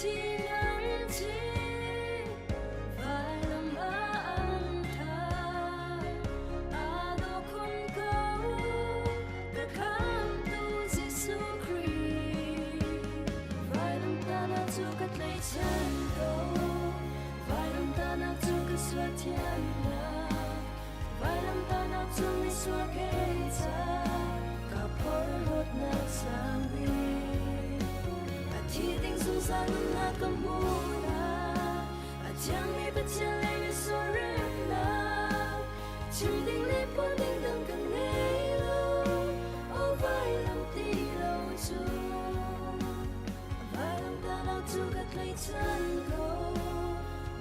chi nắng chi vài lòng an tha ado không câu cả khám tu Giêsu Christ vài lòng ta na chu cất lấy chân câu vài lòng ta na chu cất xóa thiên na vài lòng ta na chu mi xóa kê cha cả phôi hốt na sang vi thi tình dù gian na cầm na chẳng mi bất chân lấy mi xóa rem na chim tình lấy bốn tình đừng cần nghe lâu ô vài lòng tì lâu chu vài lòng ta nào chu cất lấy chân câu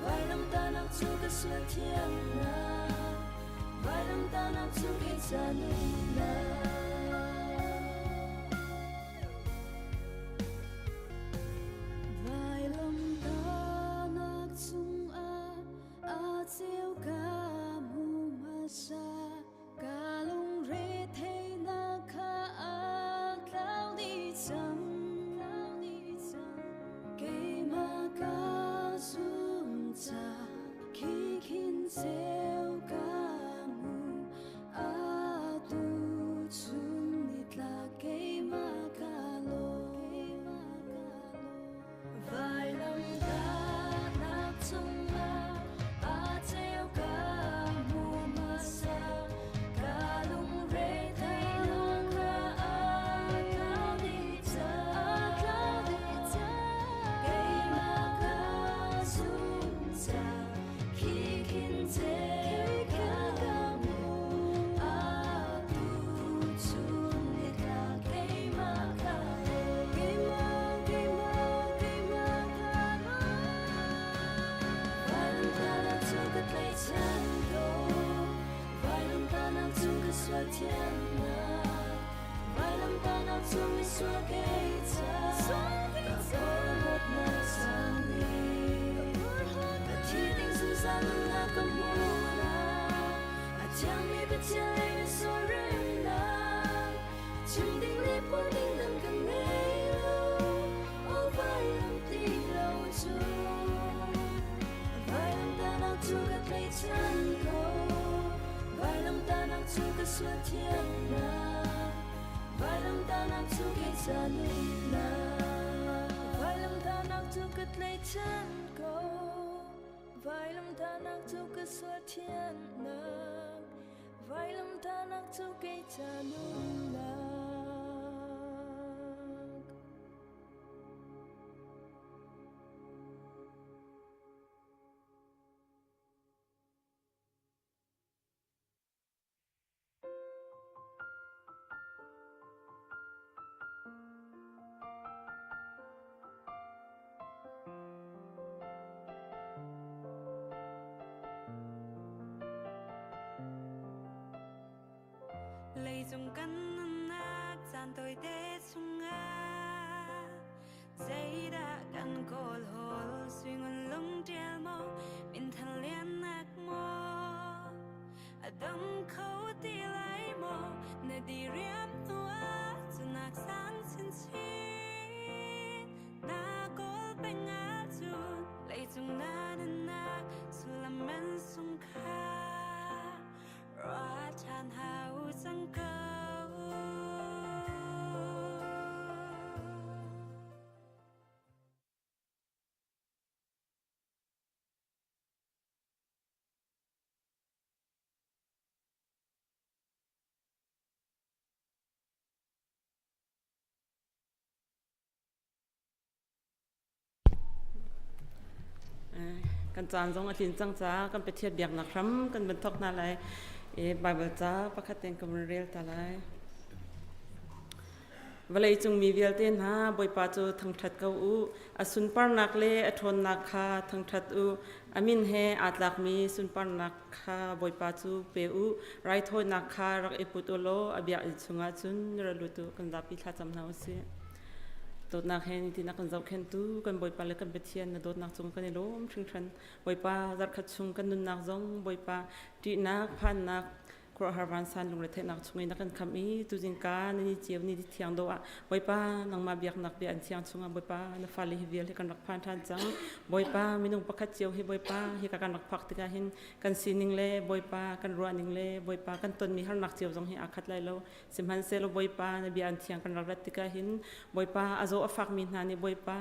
vài lòng ta nào chu cất xóa thiên na vài lòng ta nào chu kê cha nung na siêu ca mu ma sa ca lung re thay na kha a cloud đi chăng cây ma ca zum cha khi khin siêu ca mu a tu chun nít la cây ma ca lo vài năm ta nát chung thiên na vài lòng ta nào chung mi xóa kê cha cả phôi hốt na sang vi thi tình dù gian na cầm na chẳng mi bất chân lấy mi xóa rem na chim tình lấy bốn tình đừng cần nghe lâu ô vài lòng tì lâu chu vài lòng ta nào chu cất lấy chân câu vài lòng ta nào chu cất xóa thiên na vài lòng ta nào chu kê cha nung na vài lòng ta nào chu cất lấy chân câu vài lòng ta nào chu cất xóa thiên na vài lòng ta nào chu kê cha nung na lấy dùng căn nát gian tôi để sung á giấy đã căn cột hồ suy ngôn lung treo mô mình thân liên nát mô đông khâu tì lại mô nè đi riêng tua dù nạc sáng xin xin na cố bánh á dù lấy dùng na đơn nạc dù làm men sung khá ra chan hao sang câuกันจานจงอาทิตย์จังจ้ากันไปเทียบเบียกนักครั้งกันเป็นทอกนาไลบายเบิลจ้าประคัตเต็งกันเรียลตาไลเวลาจงมีเวลเต้นฮะบอยป้าจูทั้งทัดเก้าอูอสุนปานักเล่อทนนักคาทั้งทัดอูอามินเฮอาตลักมีสุนปานักคาบอยป้าจูเปอูไรโทนักคารักเอปุตโอโลอเบียอิสุงาจุนระลุตุกันดับพิธาจำนาเสียตัวนักเห็นที่นักกันเจ้าเข็นตู้กันบอยปาเล็กกันเบทียนโดดนักจงกันในล้มชิงชันบอยปาจัดขัดชุงกันนุนนักจงบอยปาจีนักพันนัก ก ครัวฮาร์วันซันลุงเรเทนักชงนักกันคำนี้ตุจิงกานี่เจียวนี่ที่เทียงโดอ่ะบอยป้านังมาเบียกนักเบียนเทียงชงอ่ะบอยป้านักฟาลีฮิเวียลให้กันนักพันทันจังบอยป้ามีนุ่งปักขัดเจียวให้บอยป้าให้กันนักพักติกาเห็นกันซีนิงเล่บอยป้ากันรัวนิงเล่บอยป้ากันต้นมีฮัลนักเจียวจงให้อาคัดไล่เราสิมหันเซลบอยป้าในเบียนเทียงกันรักรัตติกาเห็นบอยป้าอาโซอฟักมินฮานี่บอยป้า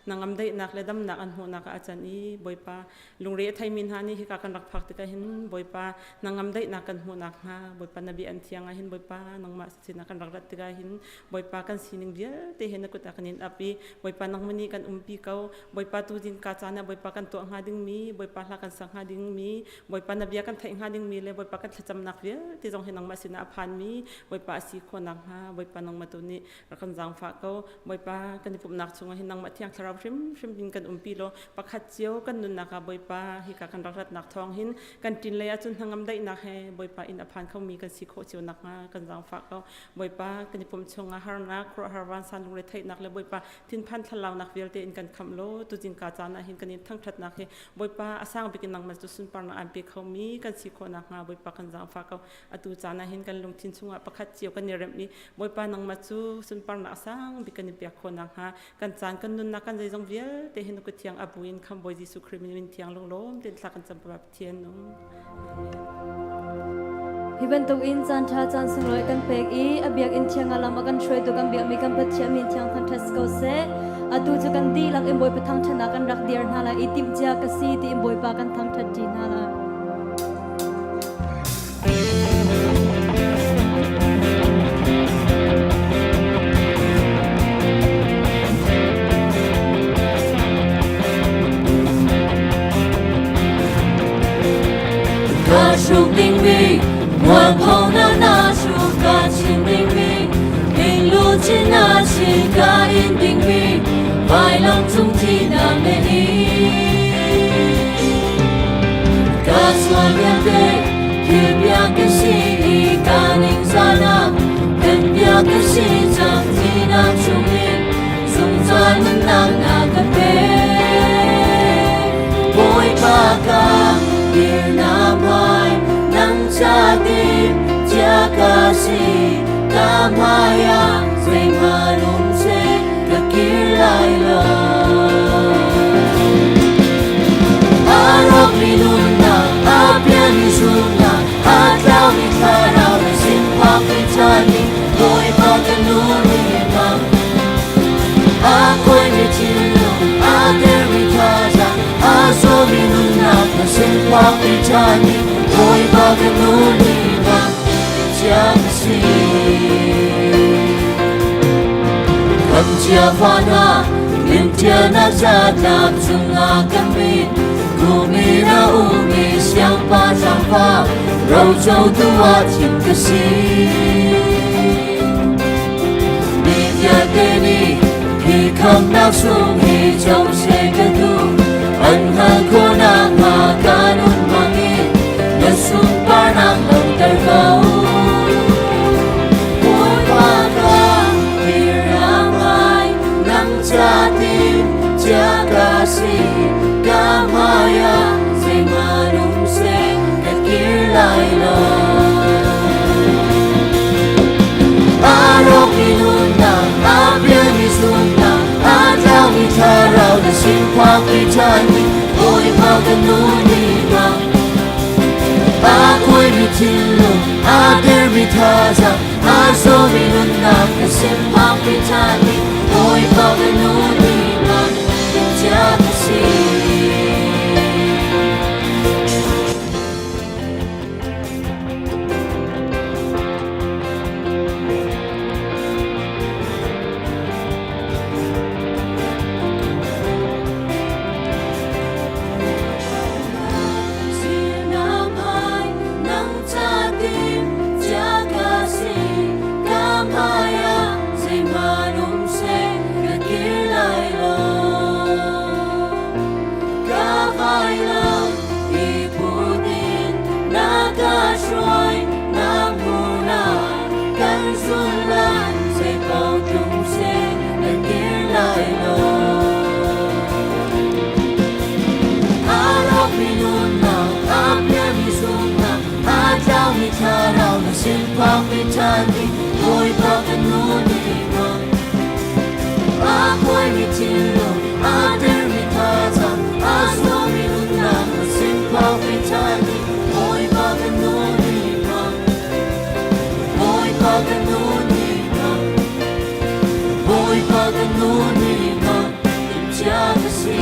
นังอำได้นักเลดำนักอันหัวนักอาจารย์นี้บอยป้าลุงเรไทยมินฮานี่ให้กันนักพักติกาเห็นบอยป้านังอำได้นักกันหัวนักฮะบอยป้านบีอันเทียงเห็นบอยป้านังมาสินักกันรักรัตติกาเห็นบอยป้ากันซีนิงเบียเตเห็นนักกุตากันเห็นอภิบอยป้านังมันนี่กันปีเขาบอยป้าตูจินกาจานะบอยป้ากันตัวหาดิ้งมีบอยป้าหลักกันสังหาดิ้งมีบอยป้านบีกันไทยหาดิ้งมีเลยบอยป้ากันจำนักเบียที่จงเห็นนังมาสินะอภันมีบอยป้าสีคนนักฮะบอยป้านังมาตัวนี้รักกันจังฝากเขาบอยป้ากันที่ผมนักชงเห็นนังมาเที่ยงคาราบชิมบินกันปีโลปักขัดเจียวกันนุนนักบอยป้าฮิกากันรักรัตนักทองหินกันจินเลยจนทางอำได้นักเฮบอยป้าอินอภันเขามีกันสีโคเจียวนักฮะกันจังฝากเขาบอยป้ากันที่ผมชงฮาร์นักครัวฮาร์วันซันลุงเรไทยนักเลยบอยป้าทินพันทลาวนักเวลเตอินกันคำโลตุจินกาจานะหินกันนิทั้งทัดนักเฮบอยป้าอาสางไปกินนังมาจุสุนปาร์นักอันเปียเขามีกันสีโคนักฮะบอยป้ากันจังฝากเขาอตุจานะหินกันลงทินชงปักขัดเจียวกันเนรมีบอยป้านังมาจุสุนปาร์นักอาสางไปกันนิเปียเขานักฮะกันจานกันนุนนักกันใจจงเวลเตหินกุเทียงอบุญคำบอยจิสุคริมินเทียงลงล้มเดินสักกันจำปรับเทียนน้องฮิบันตุอินจันทาจันสุงลอยกันเปกอีอเบียกอินเทียงอาลามากันช่วยตัวกันเบียกมีกันพัดเชียมินเทียงทันทัสโกเซอดูจะกันดีหลักอิมบอยไปทางชนะกันรักเดียร์นาลาอิติมเจียกสีติอิมบอยปากันทางทัดจีนาลา树顶壁，我碰到那树干青顶壁，平路之那青干因顶壁，快乐中体那美丽。嘎索两对，去表个西，嘎宁萨那，跟表个西张体那出名，送咱们那个背，不会怕嘎。Bir namai nang jadi jakasi kamaya semanum se kakirlailo arok minuna apian isuna atau mikarau simpak pitani boy paganuni mang aku ini cilu agar mitaza aso minuna simpak pitani boy paganuni mang jakasi kamcia fana mintiana jadap sunga kami kumina umi siapa sampa rojau tua cikasi Bia deni hi kam nak sung hi jom se kadu anha kona ma kanun mangi nasung parnam long terkau Oi pada hiramai nang jatim jakasi kamaya semanum se kakirlailo Arok inuna abian isuna atau mitarau na simpak pitani oi paganuni mang Ako'y mitilo agar mitaza aso minuna na simpak pitani oi paganuni mang jakasi Kamaya, say manum say, kakirlay mi tha rao na sin pa mi tan di oi pa kan nu ni mang a koi mi tin lo a der mi tha zam a so mi un na sin pa mi tan di oi pa kan nu ni mang oi pa kan nu ni mang oi pa kan nu ni mang im cha ka si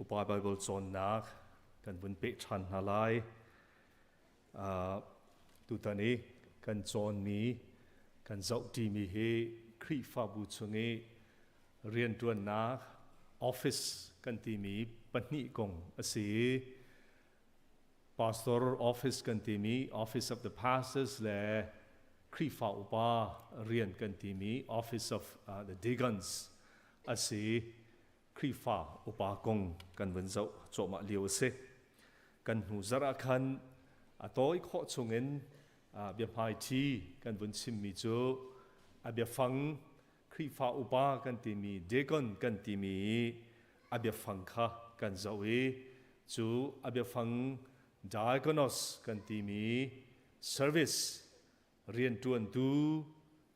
Upa Bible John nak kan vun pe chan halai tu tani kan John mi kan zau ti mi he kri fa bu chungi rian tuan nak office kan ti mi pani kong asi pastor office kan ti mi office of the pastors le kri fa upa rian kan ti mi office of the deacons asi kri fa upa kong kan vun zau cho ma liu se kan hu zara khan atoi kho chungin bia phai thi kan vun sim mi chu abia phang kri fa upa kan ti mi deacon kan ti mi abia phang kha kan zau e chu abia phang diakonos kan ti mi service rian tuan tu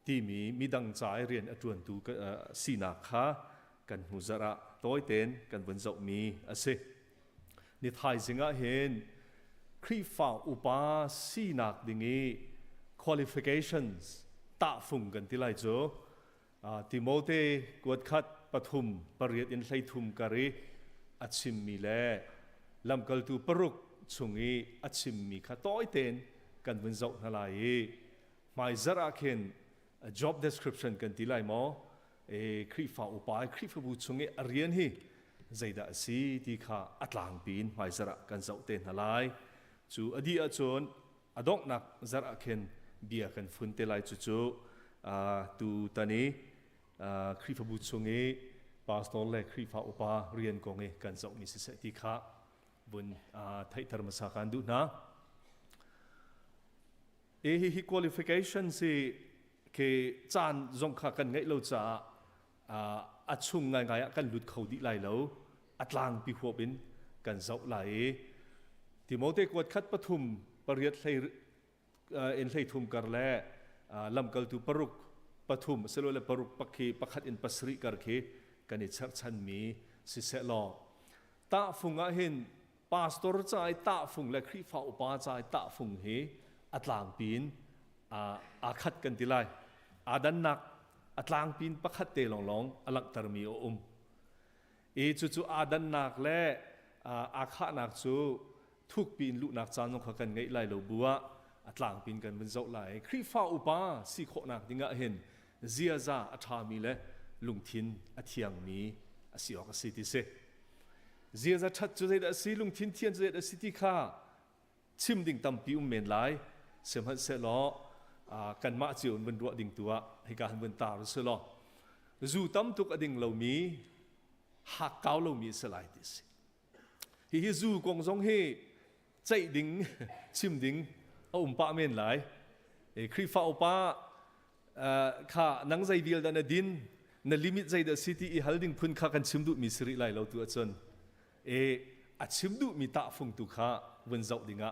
ti mi midang chai rian atuan tu sina kha kan hu zara tối tên kan vun zau mi ase ni thai zinga hen kri fa upa sinak dingi qualifications ta phung kan tilai cho Timothy kuat khat ปฐุมปริยอินไลทุมกะรีอัดชิมมีแลลำกลตูปรุกชุงอีอัดชิมมีข้าต้อยเต็นกันวันเจ้านาลายหมายจะรักเห็น job description กันที่ไรมอครีฟ้าอุปายครีฟ้าบุชุงอีเรียนฮีใจดาสีที่ข้าอัดหลังปีนหมายจะรักกันเจ้าเต็นนาลายจูอดีอาจนอดอกนักจะรักเห็นเบียกันฝุ่นเตลัยจู่ตูตอนนี้ครีฟ้าบุชุงอีปาสตอร์เล็กครีฟ้าอุปาเรียนกงอีกันเจ้ามีสิทธิ์ที่ข้าบนไทยธรรมศาสตร์กันดูนะฮี qualification สิเคจานจงขากันไงเราจะอัดชุงไงกันหลุดเขาดีไหลแล้วอัดลางปีหัวเป็นกันเจ้าไหลที่โมเตกวดคัดปฐุมปริยัติเอ็นไททุมกันแลลำกัลตุปรุกปฐุมสโลเลปรุกปักขีปักขัดอินปัสริกันเคกันอิชัดชันมีสิเสลอตาฟุงอาเห็นปาสตอร์ใจตาฟุงและครีฟ้าอุปาใจตาฟุงเฮอัดลางปีนอาคัดกันทีไรอาดันนักอัดลางปีนปักขัดเตลองอลักตรมีจู่อาดันนักและอาขะนักจู่ทุกปีนลุนักจานนกกันไงไล่เราบัวอัดลางปีนกันเป็นเจ้าไหลครีฟ้าอุปาสิโคนักดิงะเห็นเจียซาอัฐามีและลุงทินอัฐยังมีสิออกสิติเสเจียจะชัดจุดเด็ดสิลุงทินเทียนจุดเด็ดสิที่ข้าชิมดิ่งตำปีเมนไลเสมหะเสลอกันมาเจียวบนรัวดิ่งตัวให้การบนตาเสลอจู่ตำตุกดิ่งเรามีหักเกาเรามีสลายดิสิฮีจู่กงซงเฮใจดิ่งชิมดิ่งเอาปะเมนไลครีฟ้าอุปาข้านังใจเดียวดันดินนลิมิตใจเดสิที่อีฮัลดิ่งพุ่นข้ากันชิมดูมีสิริไลเราตัวจนอัดชิมดูมีตาฟงตุข้าวันเจ้าดิ่ง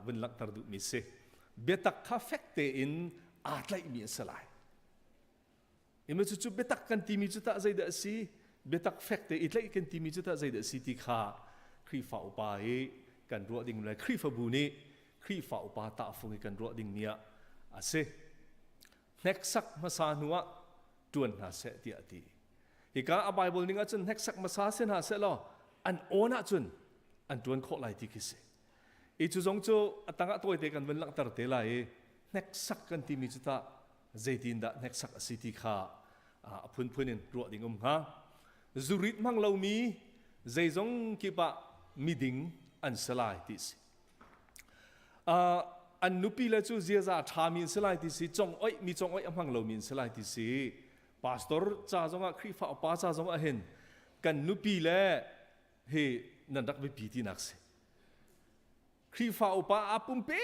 วันลักตรดูมีเสเบตักข้าเฟกเตอินอาจไลมีสลายมันจู่เบตักกันที่มีจุดใจเดสิเบตักเฟกเตอิไลกันที่มีจุดใจเดสิที่ข้าครีฟ้าอุปากันรัวดิ่งเลยครีฟ้าบุนีครีฟ้าอุปาตาฟงกันรัวดิ่งเนี่ยเสเน็กซักมาสานัวจวนหาเสตีอดีอีกาอับไบเบิลนิ่งจนเน็กซักมาสาเสนหาเสลออันโอนะจนอันจวนโคไลที่คิดเสอีจุจงจูตั้งตัวเด็กกันเป็นหลักตระเตลัยเน็กซักกันที่มีจุดเจดินดาเน็กซักสิทธิข้าพุ่นรัวดิ่งฮะจุริตมังเรามีเจจงกิบะมีดิ่งอันสลายที่สิอันนุปีเลจูเจียจะทามินสลายที่สิจงอ้อยมีจงอ้อยอัมพังเรามินสลายที่สิพาสตอร์จ้าจงครีฟ้าป้าจ้าจงเห็นกันนุปีเลเฮนันดักไปปีที่นักสิครีฟ้าป้าปุ่มเป้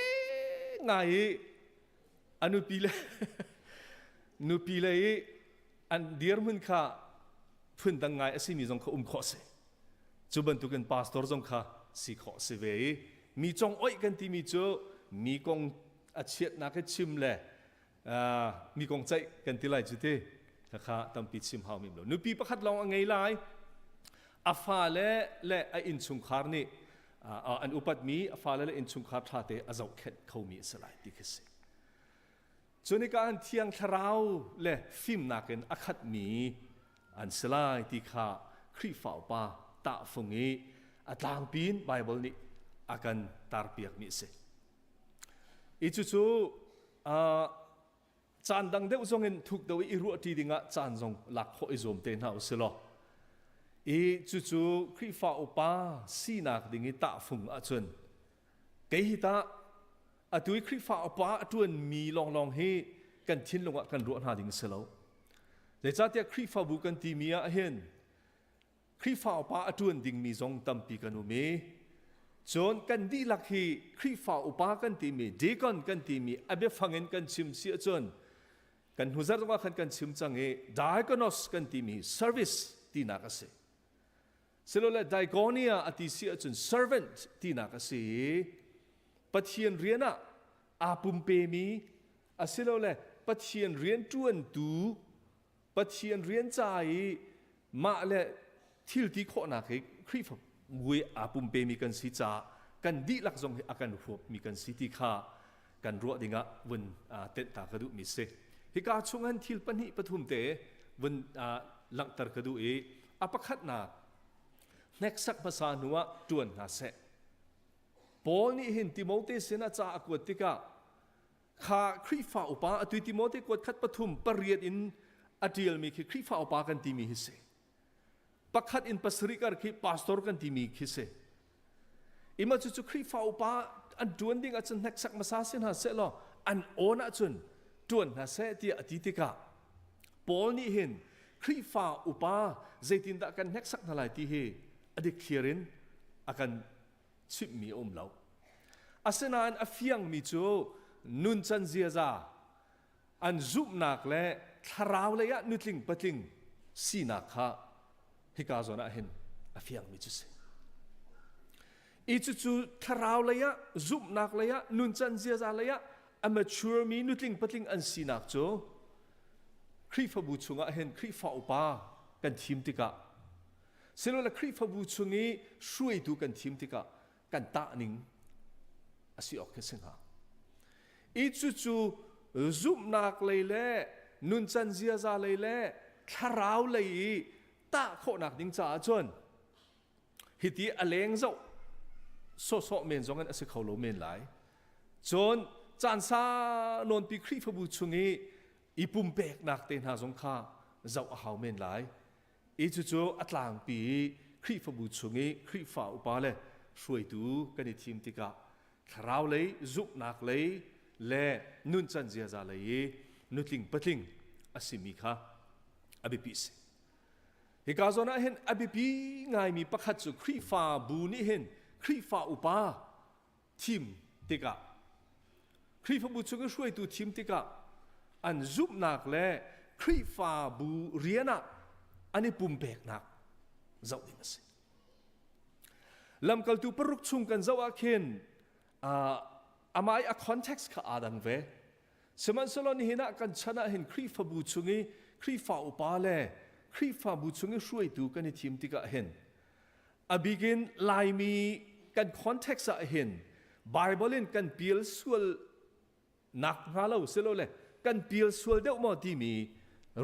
ไงอันนุปีเลนุปีเลอันเดียร์มันข้าพื้นดังไงสิมีจงข้าข้อสิจุบันตุกันพาสตอร์จงข้าสิข้อสิเวมีจงอ้อยกันที่มีจูมีกงอาเชียนักชิมเลยมีกงใจกันที่ไรจุดที่ข้าตั้งปิดชิมหามิมโลนุปีประคัดลองไงไลอาฟาและอินชุงคาร์นี่อันอุปัตมีอาฟาและอินชุงคาร์ท่าเตอเจ้าเข็ดเขามีสลายที่คือสิจนในการเที่ยงคราวและฟิล์มนักอัคัดมีอันสลายที่ข้าครีฟ้าป้าตาฟงอัตลางปีนไบเบิลนี่อากันตาร์เปียกมีสิอีจู่จานดังเดียวจงเห็นถูกเดาอีรัวที่ดิ่งจานจงหลักข้ออิจมเตนหาสิลออีจู่ครีฟ้าอุปาสีนักดิ่งตาฟุงอาจนเกี่ยตาตุยครีฟ้าอุปาจวนมีลองให้กันทิ้งลงกันรัวหาดิ่งสิลอแต่จากที่ครีฟ้าบุกันที่มีเห็นครีฟ้าอุปาจวนดิ่งมีจงตั้มปีกันอุเมจนกันดีลักฮีครีฟ้าอุปากันที่มีดีกันที่มีอเบฟังเงินกันชิมเสียจนกันหุจาร์ว่ากันชิมจังเอไดกอนอสกันที่มีเซอร์วิสที่นักเสียเสร็จแล้วไดกอนียอติเสียจนเซอร์เวนต์ที่นักเสียปัจเจียนเรียนอาปุ่มเปมีเสร็จแล้วปัจเจียนเรียนจวนตูปัจเจียนเรียนใจมาและทิลที่ข้อนักครีฟ้ามวยอาปุ่มเปมีกันสิจากันดีลักจงอาการหัวมีกันสิที่ข้ากันรัวดิ่งวันเต็ดตากระดุมิเสฮิกาช่วงนั้นทิลปนิปฐุมเตวัน ลังตรกดูอปขัดนาเน็กสักภาษาหนัวจวนนาเสปอลนี่เห็นติโมเตเสนาจ่าอากวดติกะข้าคริฟ้าอุปาอตุติโมเตกวดขัดปฐุมปริยดอินอดีลมีคือคริฟ้าอุปากันตีมีฮิเสปักขัดอินปัสริการคือพาสตอร์กันตีมีฮิเสอิมาจุคริฟ้าอุปาอันจวนดิ้งอาจจะเน็กสักภาษาเสนาเสลออันโอนาจุนจวนนาเสที่อดีติกะปอลนี่เห็นคริฟ้าอุปาเจตินดะกันเน็กสักนาลายที่เฮอดีเคลียรินอากันชิบมีอมเหลาอาเซนานอฟียงมีจูนุนจันเซียซาอันจุบนักและทาราวเลยะนุตลิงปะลิงสีนักฮะฮิกาโซนะเห็นอฟียงมีจูเสอีจูทาราวเลยะจุบนักเลยะนุนจันเซียซาเลยะอเมชัวร์มีนุตลิงปะลิงอันสีนักจูคริฟบูชุงะเห็นคริฟอุปากันทีมติกะเสร็จแล้วคริฟบูชุงี้ช่วยดูกันทีมติกะกันตาหนิงอาศัยออกแค่เส้นหาอีจู่จุบนักเลยแหละนุนจันเซียซาเลยแหละทาราวเลยตาโคนักดิ้งจ่าจนฮิตีอเลงเจ้าโซเมนจงกันอาศัยเขาโลเมนไหลจนจานซานนปีคริฟบูชุงี้อีปุ่มเบกนักเต็นหาสงข้าเจ้าเขาเมนไหลอีจู่อัตลางปีคริฟบูชุงี้คริฟ้าอุปาเลช่วยดูกันในทีมติกะทาราวเลยจุบนักเลยและนุนจันเซียซาเลยนุตลิงปะลิงอาศิมิค่ะอบิปิสฮิกาโซนะเห็นอบิปีง่ายมีประคัตสุคริฟ้าบูนี่เห็นคริฟ้าอุปาทีมติกะคริฟ้าบูช่วยช่วยดูทีมติกะอันจุบนักและคริฟ้าบูเรียนะอันนี้ปุ่มเบกนักเจ้าดิมัสลำกัลตูปรุกชุงกันเจ้าอาเคนอามาอีคอนเท็กซ์ข้าอาดังเวสมันสโลนี่เห็นกันชนะเห็นคริฟบูชุงี้คริฟ้าอุปาเลคริฟ้าบูชุงี้ช่วยดูกันในทีมที่ก็เห็นบิกินลายมีกันคอนเท็กซ์เห็นไบเบิลนกันเปียลส่วนนักงาเราสโลเลยกันเปียลส่วนเดียวมาที่มี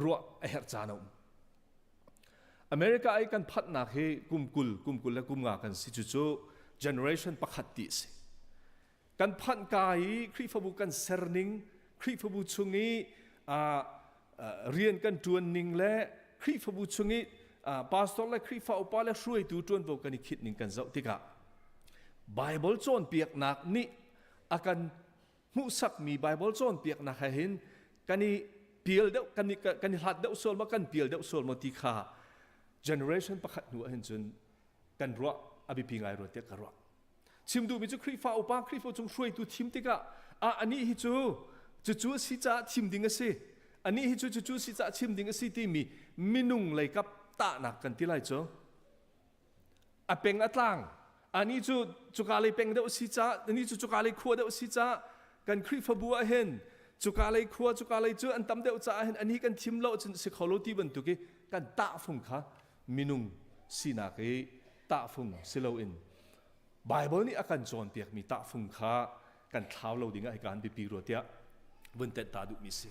รัวเอฮร์จานอมอเมริกาไอ้กันพัดนักให้กุมกุลและกุมงากันสิจู่ๆ generation ปักขัดติสกันพันกายคริฟบูกันเซอร์นิงคริฟบูชุงี้เรียนกันจวนนิงและคริฟบูชุงี้พาสตอร์และคริฟอุปาและช่วยดูจวนโบกันคิดนิงกันเจ้าติกะไบเบิลโจนเปียกหนักนี่อากันมุสักมีไบเบิลโจนเปียกหนักให้เห็นกันนี่เปียลเดวกันนี่หัดเดวโซลมากันเปียลเดวโซลมาติกะ generation ประคัดหนูเห็นจนกันรัวอภิพิงายรัวเตียกรัวชิมดูมีจุคริฟ้าอุปาคริฟ้าจงช่วยดูทีมติกะอันนี้ฮิจู่สิจ่าทีมดิ่งสิอันนี้ฮิจู่สิจ่าทีมดิ่งสิที่มีมินุงเลยกับตาหนักกันที่ไรจ้ะเป็งอัตลังอันนี้จู่กาเลยเป็งเดาสิจ่าอันนี้จู่กาเลยขัวเดาสิจ่ากันคริฟ้าบัวเห็นจู่กาเลยขัวจู่กาเลยจู่อันตั้มเดาจ่าเห็นอันนี้กันทีมเราจนสิเขาโลที่บรรทุกกันตาฟุงค่ะมินุงสีนักตาฟุงสิเราอินไบเบิลนี่อาการจอนเปียกมีตาฟุงค้ากันเท้าเราดิ่งไอการปีรัวเตียบนเตตาดุมิเส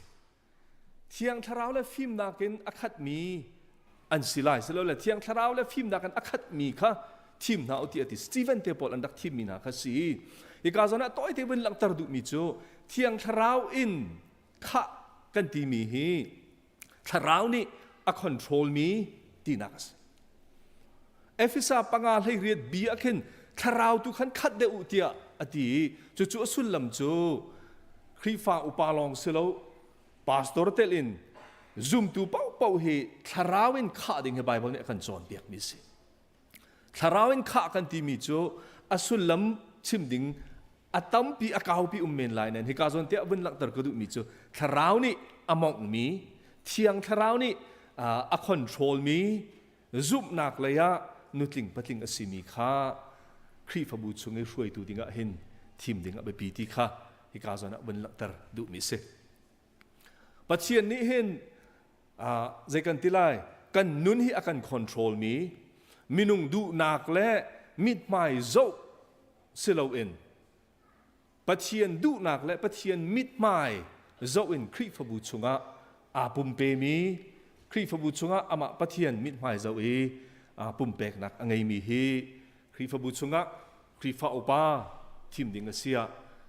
เที่ยงทาราวและฟิล์มนักอาคัดมีอันสิไลส์แล้วแหละเที่ยงทาราวและฟิล์มนักอาคัดมีค่ะทีมน่าอุติอติสตีเวนเทปอลอันดักทีมมีนักสิอีกาจนะตัวไอเทวันหลังตาดุมิโจเที่ยงทาราวอินค่ะกันทีมีฮีทาราวนี่อาคอนโทรลมีตีนักสเอฟิซาปังอาให้เรียดบีอาเคนทาราวตุขันคัดเดอุติอาอดีจู่สุลลัมจูคริฟ้าอุปาลองเสลาพาสตอร์เตลินซุมตูเป้าเฮทาราวินข้าดิ่งให้ไบเบิลเนี่ยกันจอนเปียกมิสิทาราวินข้ากันที่มีจูอสุลลัมชิมดิ่งอัตัมปีอากาวปีเมนไลน์นั่นฮิกาจอนเตียวินหลักตระกดูมีจูทาราวนี่อมองมีเที่ยงทาราวนี่คอนโทรลมีซุมนักเลยะนุตลิงปัตลิงอสิมีข้าคริฟบูชงให้ช่วยดูดิ่งเห็นทีมดิ่งไปปีที่ข้าฮิกาจอนวินหลักตระดูมีสิปัจเจียนนี้เห็นใจกันที่ไรกันนุนให้อาการคอนโทรลมีมินุงดูนักและมิดไม่โจ้เสลาอินปัจเจียนดูนักและปัจเจียนมิดไม่โจ้อินคริฟบูชงอาปุ่มเปมี ครีฟบุชงะอามาปะเทียนมิดหมายเจ้าปุ่มเปกนักไงมีฮีครีฟบุชงะครีฟอุปาทีมดิ่งเสีย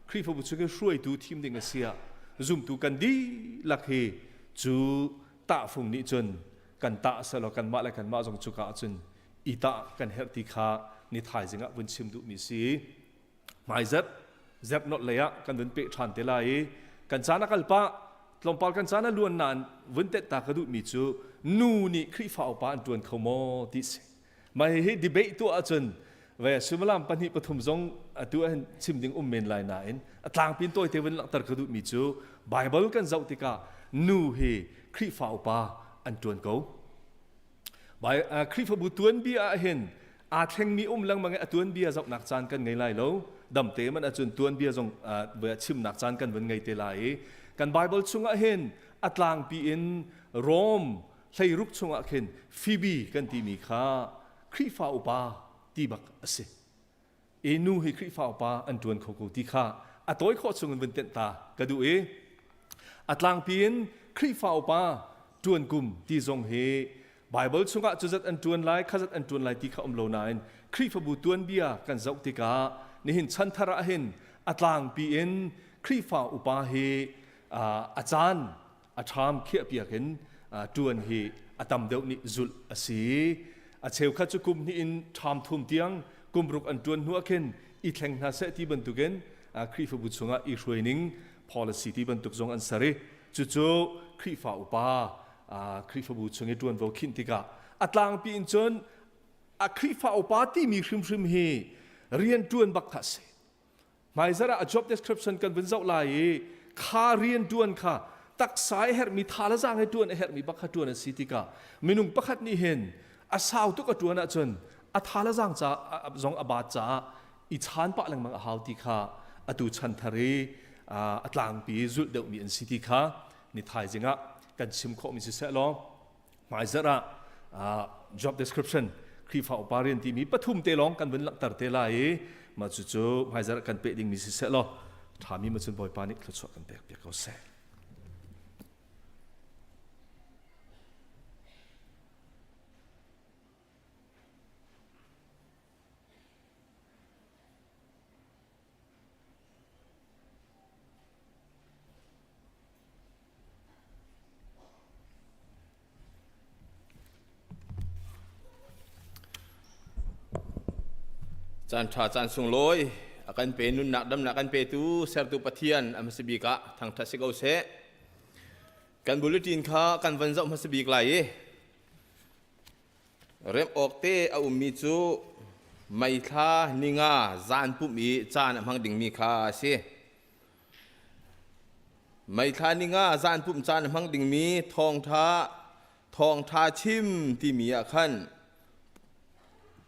ครีฟบุชงะช่วยดูทีมดิ่งเสียซุ่มตูกันดีลักเฮจูตาฟุงนิจนกันตาสลอกันมาและกันมาจงจุกาจนอีตากันเฮติคานิทายจิงะวันชิมดูมิสีหมายเจ็บนอเลยะกันวันเปะชันเตลัยกันจานักลปะลมปาลกันจานะล้วนนานวันเตตากระดูมิจูนูนี่ครีฟ้าอุปาอันตัวนเขาโมดิสไม่ให้ดีเบตตัวอาจารย์เวสุมาลามปนิปฐุมจงตัวชิมดิ่งเมนไลน์นายต่างพินตัวเทวันหลังตากระดูมิจูไบเบิลกันเจ้าติกานูเฮครีฟ้าอุปาอันตัวนเขาไปครีฟบุตรวนเบียเห็นอาเทงมีลังมังตวนเบียจอกนักจานกันไงไล่แล้วดำเตมันอาจจะตวนเบียจงเวชิมนักจานกันวันไงเตไลกันไบเบิลชงเห็นอัตลางปีอินโรมใช้รุกชงเห็นฟิบีกันที่มีค่าครีฟ้าอุปาที่บักเสนูให้ครีฟ้าอุปาอันตวนเขากูที่ค่าอัตโอยข้อชงวันเตตากระดูอัตลางปีอินครีฟ้าอุปาตวนกุมที่จงเฮไบเบิลชงจุดอันตวนไลข้าจัดอันตวนไลที่เขาอมโลนายครีฟบุตรวนเบียกันเจ้าติกานี่เห็นชันทระเห็นอัตลางปีเอ็นครีฟ้าอุปาเฮอาจารย์อาชามเขียเปียเห็นตวนเฮอาตมเดวนิจุลสีอาเชลข้าจุกุมนี่อินชามทุ่มเตียงกุมรุกอันตวนหัวเข็นอีแทงนาเซที่บรรทุกเห็นครีฟบุตรชงอีช่วยนิ่ง policy ที่บรรทุกจงอันสรีจู่ๆครีฟ้าอุปาครีฟบุตรชงตวนวคินติกาอัตลางปีอินจนครีฟ้าอุปาที่มีชิมเฮเรียนตวนบักทัสหมายจะระ job description กันเป็นเจ้าลายข้าเรียนตวนข้าตักสายเฮร์มีทาละจางให้ตวนเฮร์มีบักขัดตวนสิติกามินุงบักขัดนี่เห็นอาสาวตุกตวนจนอาทาละจางจ้าจงอบาจ้าอิชานปะลังมังอาหาวติกาอตุชันทารีอัตลางปีจุดเดวมีอันสิติกานิทายจิงะกันชิมข้อมิสิเสลอหมายจะระ job description ครีฟ้าอุปาเรียนที่มีปฐุมเตลองกันเป็นหลักตรเตลายมาจู่ๆหมายจะระกันเปดิ้งมิสิเสลอถามีมาจนบ่อยปานิกขลุ่กันเปียกเปียกเขาเสจานชาจานสุงลอยอาการเป็นนุนนักดำนักกันเปตูเซอร์ตุปะเทียนอเมสบิกะทางทัศกเอาเสกันบุลตินข้ากันวันเจ้าอเมสบิกไหลเริ่มออกเตออุมิจูไม่ท่านิงาจานปุ่มีจานมังดิ่งมีข้าเสไม่ท่านิงาจานปุ่มจานมังดิ่งมีทองท่าชิมที่มีอาคัน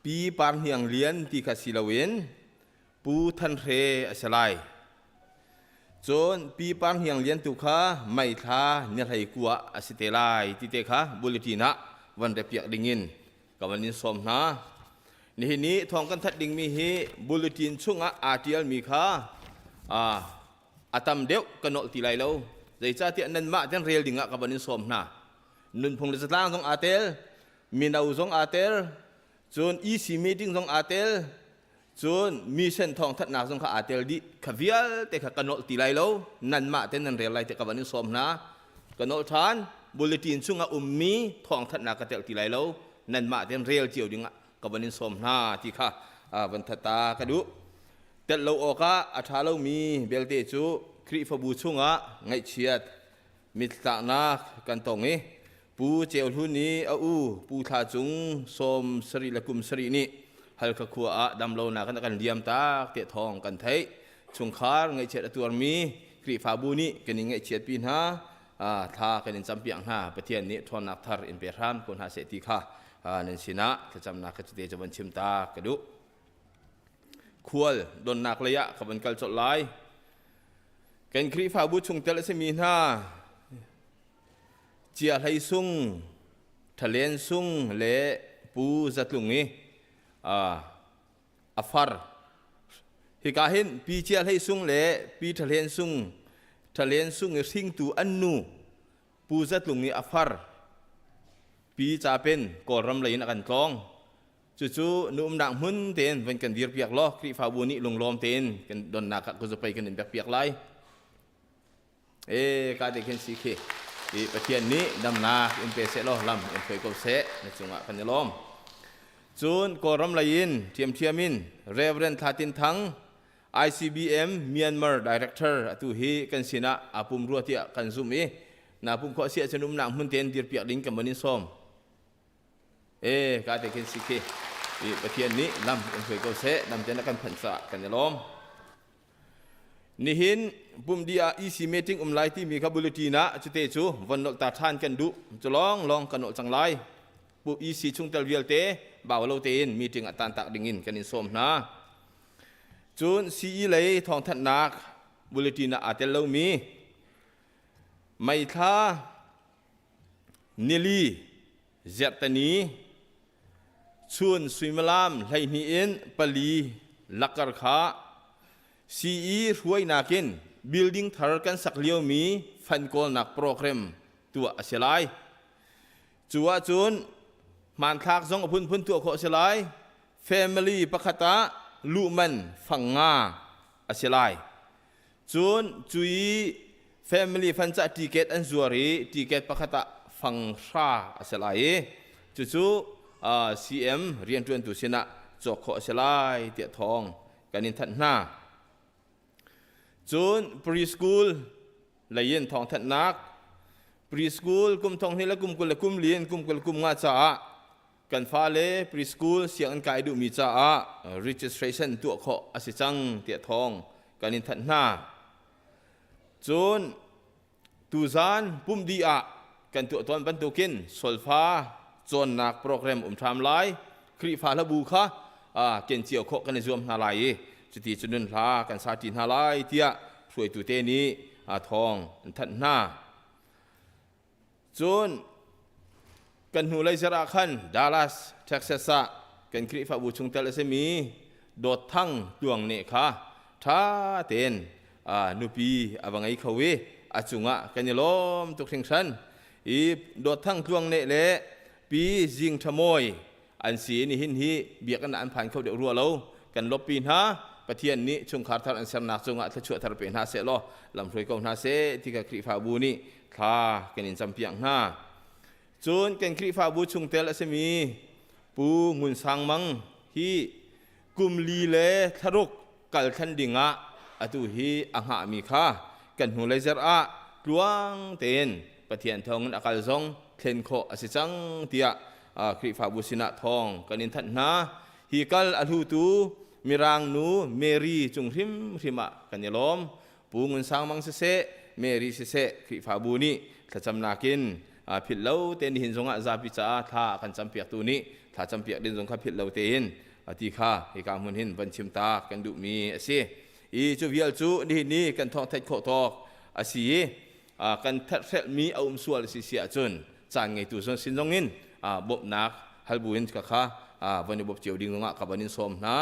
ปีปานเฮียงเลียนที่คาสิลาเวนปูทันเรอสลายจนปีปานเฮียงเลียนตุขาไม่ท่าเนื้อไทยกัวอสิเตลายที่เตคะบุลตินะวันเดเปียกดิ่งินกับวันนี้สมนะในนี้ทองกันทัดดิ่งมีเฮบุลตินช่วงอาเทียลมีค่ะอาตมเดียวกันโนติไลโลใจจ้าที่นันมาจันเรียลดิ่งกับวันนี้สมนะนุนพงศ์จะสร้างตรงอาเทลมีนาวตรงอาเทลจนอีซีมีดิ้งตรงอาเทลจนมีเส้นทองทัดหนักตรงข้าอาเทลดิขวิลแต่ข้ากันโนติไลโลนันมาแต่นันเรียลไลแต่กับวันนี้สมนะกันโนทานบุลตินช่วงมีทองทัดหนักกับเทลติไลโลนั่นมาเต็มเรียลเจียวดิ่งกับวันนี้สมนาที่ข้าวันทัตตากระดูแต่เราออกอาชาเรามีเบลเตจูคริฟบูช่วงไงเชียดมิตรนากันตรงนี้ปูเจียวทุนนี้ปูทาจุงสมสรีละกุมสรีนี้ฮัลกขัวดำเราหนักกันเดียมตาเตะทองกันไทยช่วงคาร์ไงเชียดตัวมีคริฟบูนี้กันไงเชียดปีนหาท่ากันจำเปียงหาประเทศนี้ทอนักทาร์อินเปรามคนหาเศรษฐีข้านั่นสินะจะจำนักจะเตะจะบันชิมตากระดูควรโดนนักระยะขับันกัลจดไลกันครีฟ้าบุชงเตลเสมีนาเจียไหซุงทะเลนซุงเละปูจัดลุงนี้อัฟาร์ฮิกาเห็นปีเจียไหซุงเละปีทะเลนซุงสิงตูอันนูปูจัดลุงนี้อัฟาร์ ปีจะเป็นก่อรำไหลนักกันกลองจู่ๆนุ่มดังหุ่นเต็นเป็นกันเดียร์เปียกล้อคริฟาบูนี่ลงล้อมเต็นกันโดนนักก็จะไปกันเปียกๆไล่การเด็กเห็นสีเขประเทศนี้ดำนาเอ็นเปเสล้อลำเอ็นเปก็เสในจังหวะกันล้อมจูนก่อรำไหลเทียมินเรเวรนทาตินทัง ICBM Myanmar Director ตุฮีกันสินะอาปุ่มรัวที่กันซุ่มนาปุ่มข้อเสียชนุ่มหนังหุ่นเต็นเดียร์เปียกลิงกับมันนิสอมการเด็กเห็นสีเขประเทศนี้ลำเอ็นเปก็เสลำจะนักกันพันษะกันล้อมนี่เห็นปุ่มดีอาอีซีเมติ้งไลที่มีขบุลตีนะจุดเตจูวันนกตาทานกันดุจะลองกันนกจังไลปุ่มอีซีชุงเตลเวียลเตบ่าวเราเตนมีถึงอัตันตักดิ่งินกันอินสมนะจุนซีเลยทองทัดนักบุลตีนะอาเตลเรามีไม่ท่านิลีเจตนีชุนสุยมลามไลนีเอ็นปลีลักกรขาCE รวยนักิน building ทาร์กันสักเลี้ยวมีฟันโกลนักโปรแกรมตัวเสียไลจัวจุนมันทักซองพุ่นตัวโคเสียไล family ปะขตาลูมันฟังงาเสียไลจุนจุย family ฟันจะติเกตอันซัวรีติเกตปะขตาฟังชาเสียไลจู่CM เรียนจวนตุสินะจอกโคเสียไลเตียทองกันนินทันหน้าจูนพรีสคูลเลียนทองทัดนักพรีสคูลกุมทองนี่ละกุมกุลกุมเลียนกุมกุลกุมงาจ้ากันฟ้าเล่พรีสคูลเสียงกายดูมีจ้าregistration ตัวขออาศิจังเตียทองกันนินทัดหน้าจูนตูซานปุ่มดีอะกันตัวตอนบรรทุกินโซลฟ้าจนนักโปรแกรมทำลายครีฟ้าละบูค่ะเกณฑ์เจียวโคกันในรวมนาลายจุดที่จุดนั้นลากันสาธิตนาลายเทียช่วยตัวเตนี้ทองทัดหน้าจนกันหูเลยสระคันดัลลัสเท็กซัสกันคริฟาบูชงเตลเซมีโดดทั้งดวงเนค่ะท้าเตนนุปีบังไอเขาเวจุงะกันยล้อมตุกเชิงชันโดดทั้งดวงเนเละปีจิงทมอยอันสีนี่หินฮีเบียกันอันผ่านเขาเดือดรัวเรากันลบปีนฮะประเทศนี้ชงขาดทางอันสำนักจงอาจจะช่วยทารเป็นหาเสลอลำถวยกองหาเสที่กับคริฟาบูนี่ข้ากันอินจำเพียงหน้าจนกันคริฟาบูชงเตลเสมีปูงุนสังมังฮีกุมลีเลทารุกกัลคันดิงะอตุฮีอังหามีข้ากันหูเลเซอร์อะกลวงเตนประเทศทองอักาลซงเทนโคอสิจังเตียคริฟาบูสินะทองกันอินทัดนาฮีกัลอัลฮูตูมีรางนูเมรีจุงริมะกันยล้อมปูงุนสังมังเสเมรีเสคริฟาบูนี่ถ้าจำนากินผิดเล่าเต้นหินทรงอาซาพิจาท่ากันจำเปียกตัวนี้ถ้าจำเปียกดินทรงข้าผิดเล่าเต้นที่ข้าให้การมุนหินบัญชิมตากันดุมีเสจูวิลจูนี่กันทองเท็ดโคตอกสีกันเท็ดมีเอาส่วนสิเสียจนจานไงตัวส่วนสินทรงนินบบนักฮัลบุญกับข้าวันนี้บบเจียวดิ่งตรงกับบันินสมนะ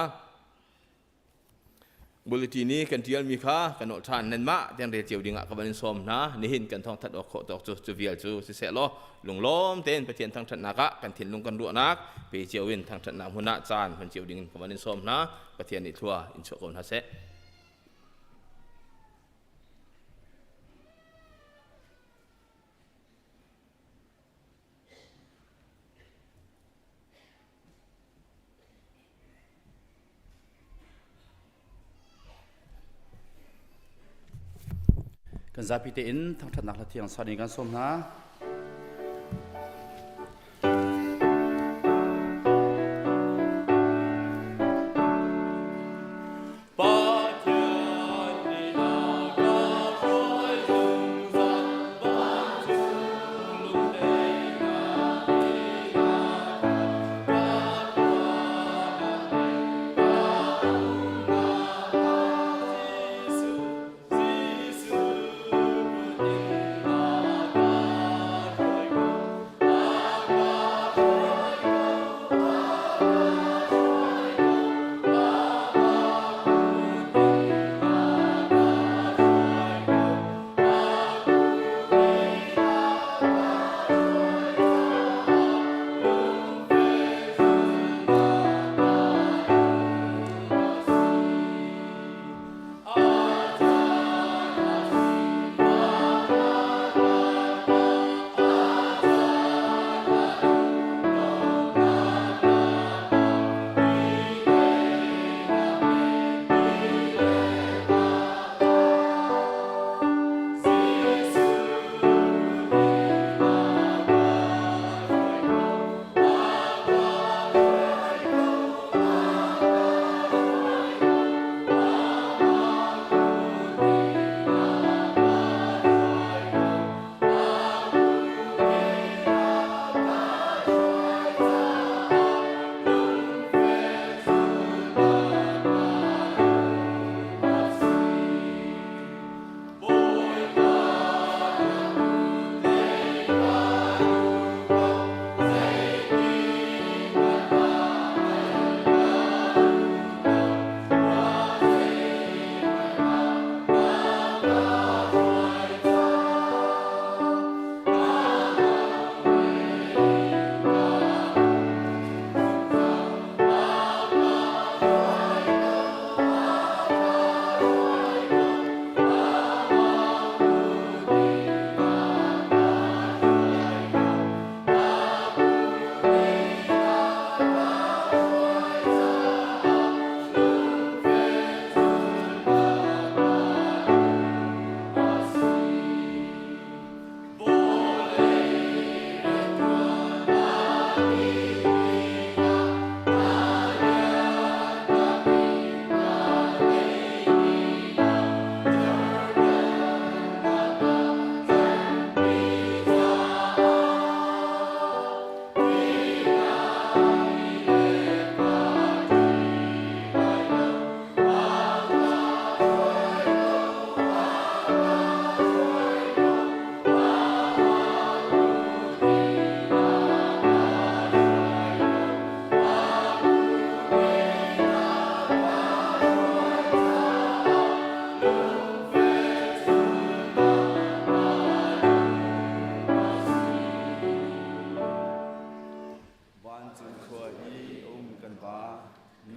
บุลตีนี้กันเที่ยวมีค่ากันโนทานนั่นมะยังเรียเจียวดิ่งกับบันินสมนะนี่เห็นกันทองทัดออกโคตอกจูวิลจูสิเสล้อลงล้อมเต้นไปเทียนทางทัดนักกันเทียนลงกันรัวนักไปเจียววินทางทัดนักหัวหน้าจานมันเจียวดิ่งกับบันินสมนะไปเทียนอีทัวอินโชกอนฮะเสกันจะพิเตอินทั้งถนักและเทียงสานิกันสมนะ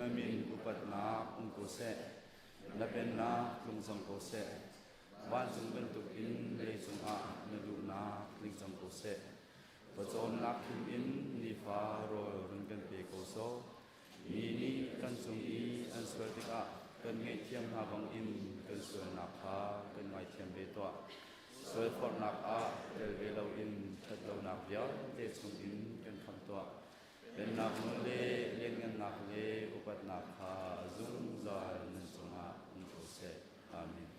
amin upat nak ungko se na pen na lung sang ko se ban sung ben tu in le sung a na lu na ling sang ko se pa chom nak kim in ni fa ro run kan pe ko so mi ni kan sung I an swatika kan ngai thiam ha bang in kan swa nak pha kan ngai thiam be to soi for nak a tel ve lo in that lo nak ya te sung in kan kham toเป็นนักเล่เล่นกันนักเล่อุปนักขาจุงจอยนันสงะอุโกเสอาเมน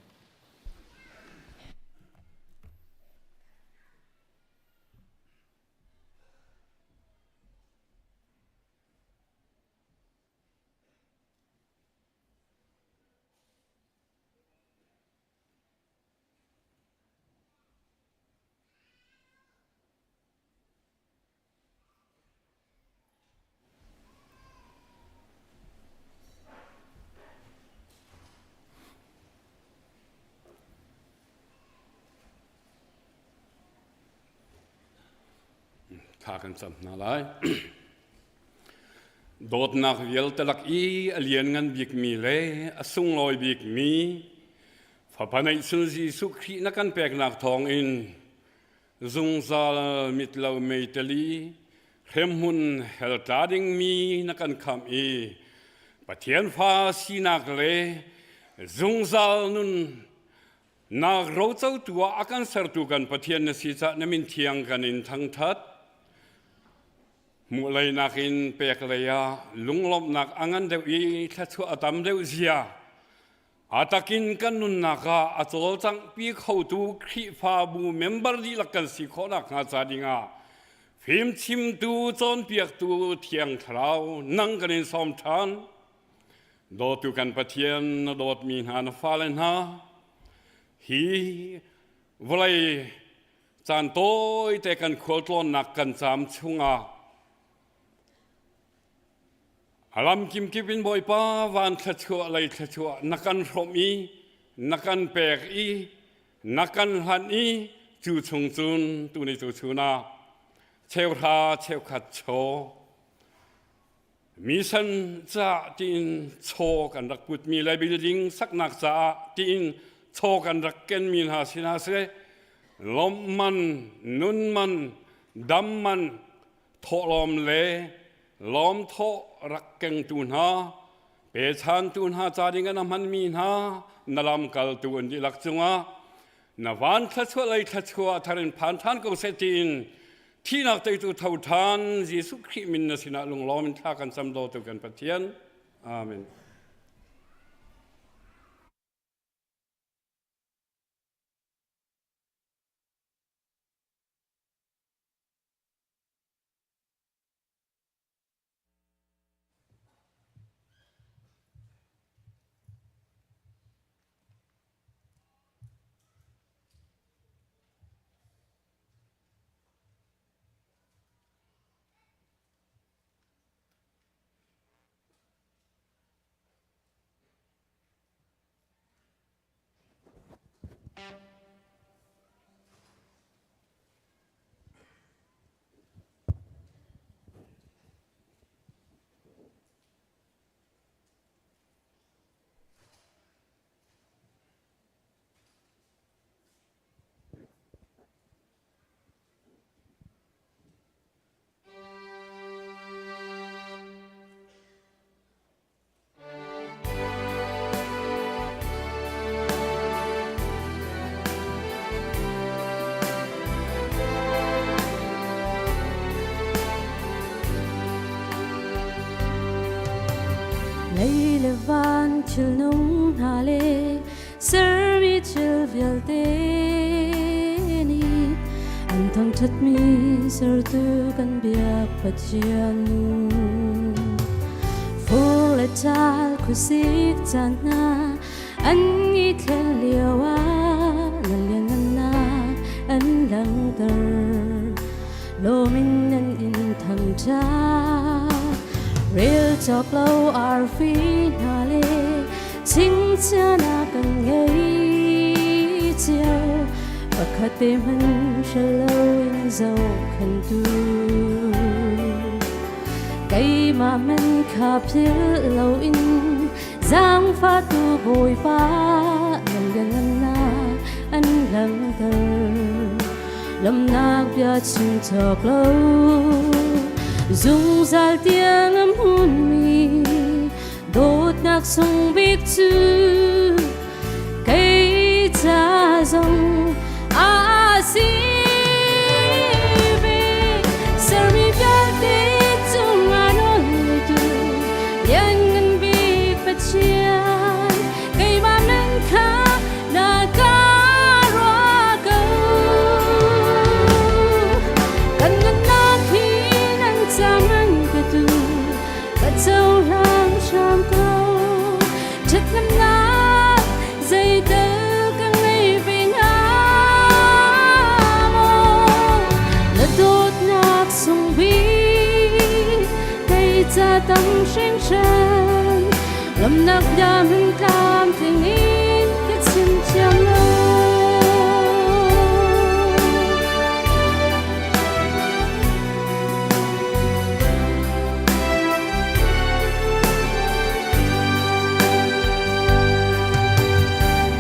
ข้ากันสัมนาไลโดดนักเวลตะลักอีเลียนงันบิกมีเล่สุงลอยบิกมีฝาพันธ์สุนจีสุขีนักกันแปลกนักทองอินจุงซาลมิตรเราเมตลีเข้มหุ่นเฮลตาดิงมีนักกันคำอีปะเทียนฟ้าสีนักเล่จุงซาลนุนนักเราเจ้าตัวอาการสรตุกันปะเทียนนสีจะนมินเทียงกันอินทั้งทัดมุลัยนักอินเปกเลยาลุงลบนักอังันเดียวอีทัดชัวตามเดียวเสียอาตะกินกันนุนนักอาจจะจังปีเข้าตูครีฟาบูเมมเบอร์ดีลักกันสิขอนักอาจารย์ดิงาฟิล์มชิมตูจนเปียกตูเทียงเท้านั่งกันในสอมทานโดดตูกันปะเทียนโดดมีหานฟ้าเลนฮาฮีวลัยจานโต้แต่กันขวดล้นนักกันจามชุงอาอารมณ์กิมกิบินบ่อยป้าวันทัดชัวอะไรทัดชัวนักกันรมีนักกันแปกอีนักกันหันอีจูชงจุนตูในจูชูนาเชวราเชวขัดโชมีสันจะตีนโชกันรักกุดมีไรบิลดิงสักนักจะตีนโชกันรักเกนมีหาสินาเสลมมันนุนมันดำมันทอลมเลล้อมโทรักเก่งตูนฮาเปชันตูนฮาจาริงันมันมีนฮานลำกัลตูนดิลักจงะนวันทัชวะไลทัชวะทารินผ่านทานกเสตินที่นักเตตุเท่าทานยิสุคริมินนสินะลงล้อมินท่ากันสำโดตุกันปะเทียนอาเมน Van chil nung hale servi chil vialteni antang chat mi ser tu kan biak pachian full a chal kusik chana anni thliawa nalianna an lang ter lomin an in thang cha real talk low our finale chính cha na cần ngay chiều và khát tim hân lâu in dấu khẩn tu cây mà mình khắp phía lâu in giang pha tu bồi ba lần gần na anh lần thơ lâm nạc bia chung chọc lâu dung zal tiếng âm hôn mi đốt nạc sông biết chữ cây cha dòng a si về sơ mi bia tết chung anh ôn tu yên ngân bi bát chian cây mà mình khá na ca roa câu cần ngân na khi nắng cha mình cái tu cái châu lang trăm câu chất ngân na dây tơ càng ngày về ngã mô là tốt nạc sông bi cây cha tâm sinh trần lâm nạc đam hình cam tình in cái chim chăm lâu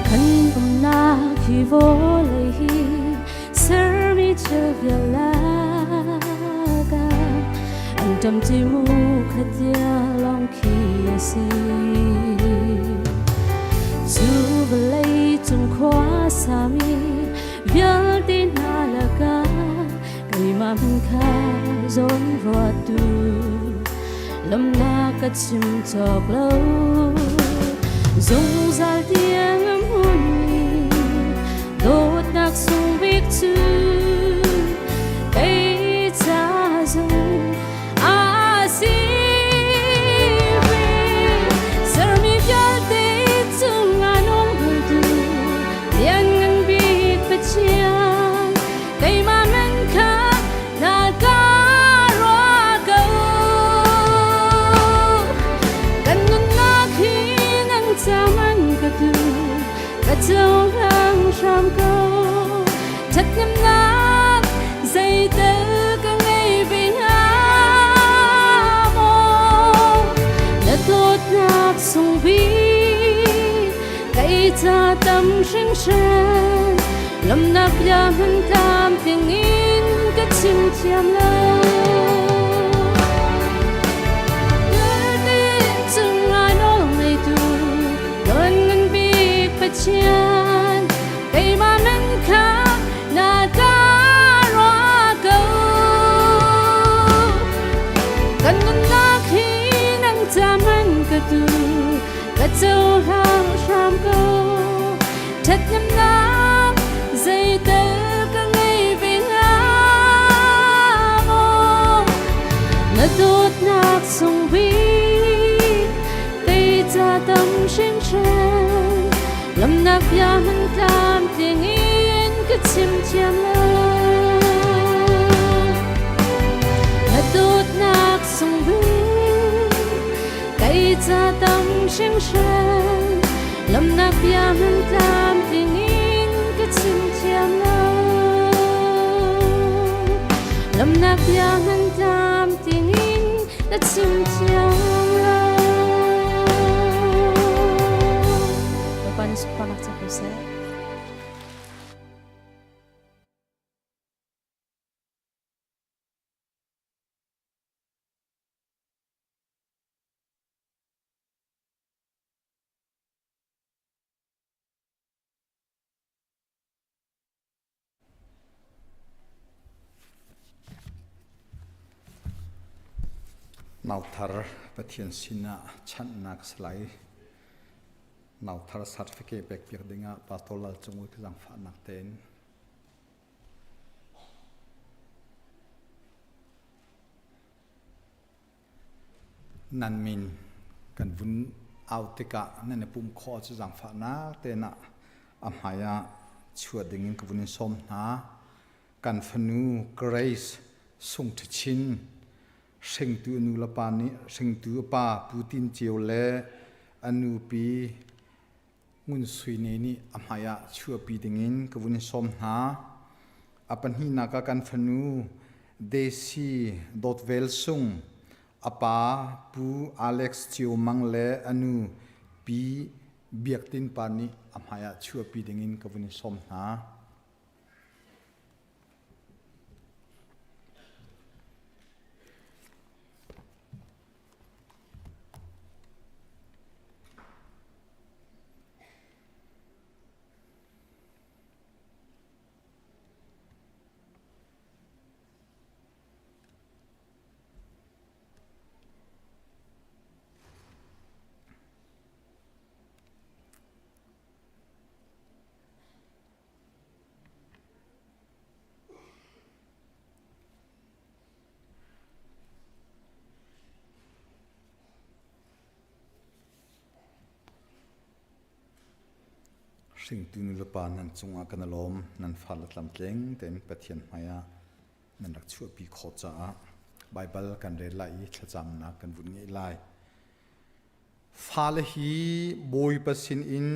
khăn bầm na khi vô lệ hi sơ mi chờ việc la ca anh trầm chỉ mu khát dia lòng khi si chu về lấy chung khóa sa mi việc tin na là ca cây mà mình khá dồn vào tu lâm na cất chim chọc lâu dung zal tiếng âm hôn mi đốt nạc sông biết chữ cây cha dòng a si về sơ mi bia tết chung anh ôn tu yên ngân biết bát chian cây mà mình khá na ca roa câu cần ngân na khi nắng cha mình cái tu cái châu lang trăm câu chất ngân na dây tơ càng ngày về ngã mô là tốt nạc sông bi cây cha tâm sinh trần lâm nạc đam hình cam tiếng in cái chim chăm lâu nhớ tin chung ai nói này tu đơn ngân biết bát chian cây mà mình khá na ca roa câu cần ngân na khi nắng cha mình cái tu cái châu lang trăm câu chất ngân na dây tơ càng ngày về ngã mô là tốt nạc sông bi cây cha tâm sinh trần lâm nạc bia mình cam tiếng in cái chim chăm lâu là tốt nạc sông bi cây cha tâm sinh trần lâm nạc bia mình cam tiếng in cái chim chăm lâu lâm nạc bia mình cam tiếng in cái chim chăm lâu Pan panak sa pusa. Nau thar pathian sina chan nak slai nau thar certificate bek pir dinga pastolal chungu ki jang fa nak ten nan min kan vun autika nan pum kho chu jang fa na te na amhaya chua dingin ka vunin som na kan fanu grace sung thichin sing tu nu la pa ni sing tu pa putin chiu le anu pi ngun sui ne ni amhaya chua pi dingin ka vunin som na apan hi na ka kan fanu desi dot vel sung apa pu Alex Chiu Mangle anu pi biaktin pani amhaya chua pi dingin kavuni som naสิ่งตุนุลปานันจงอากันลมนันฟ้าละลำเล้งเต็นปะเทียนมายานันรักชั่วปีโคจ้าไบเบิลกันเรลัยขจำนักกันวุ่นง่ายไลฟ้าละฮีบอยปัสินอิน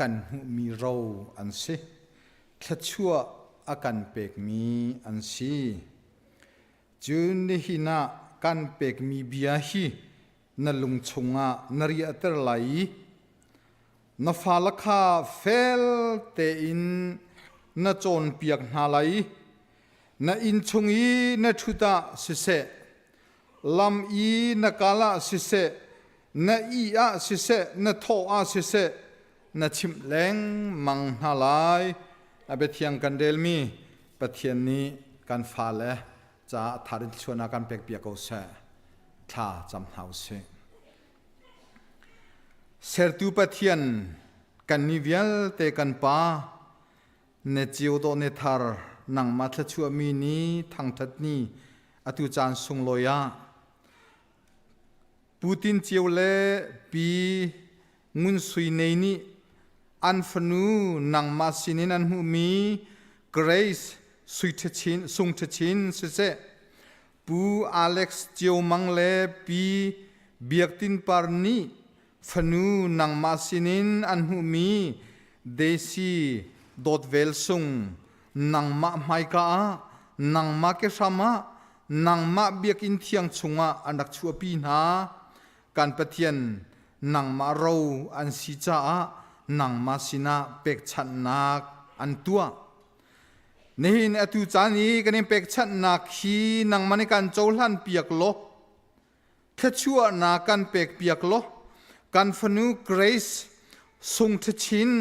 กันหุมีเราอันสิขชั่วอากันเปกมีอันสิจุนเดหินากันเปกมีเบียฮีนัลุงชงอานารีอัตรไลนฟ้าละข้าเฟลเตอินนโจนเปียกนาไลนอินชงอีนทุตาสิเสลำอีนกาลาสิเสนอีอาสิเสนโทอาสิเสนชิมแรงมังนาไลอเบทียงกันเดลมีปะเทียนนี้กันฟ้าละจะทาริชวนากันเปียกเปียกเอาเสท่าจำเฮาเสเซอร์ตูปะเทียนกันนิเวลเตกันปาเนจิโอโดเนทาร์นังมาทชัวมีนี้ทางทัดนี้อตุจานสุงลอยาปูตินเจียวเลปีงุนสุยเนนี้อันฟนูนังมาสินินันหูมีเกรซสุยทชินสุงทชินเสปูอเล็กซ์เจียวมังเลปีเบียกตินปาร์นีฟนูนังมาสินินอันหูมีเดซีดอดเวลซุงนังมาไมกานังมาเกชามานังมาเบียกินเทียงชงอันดักชัวปีนาการปะเทียนนังมาเราอันสิจ้านังมาสินาเป็กชันนักอันตัวนี่นอตุจานีกันเป็กชันนักขีนังมันกันโจลันเปียกโลแค่ชั่วนากันเป็กเปียกโลกันฟนูเกรซทรงทชิน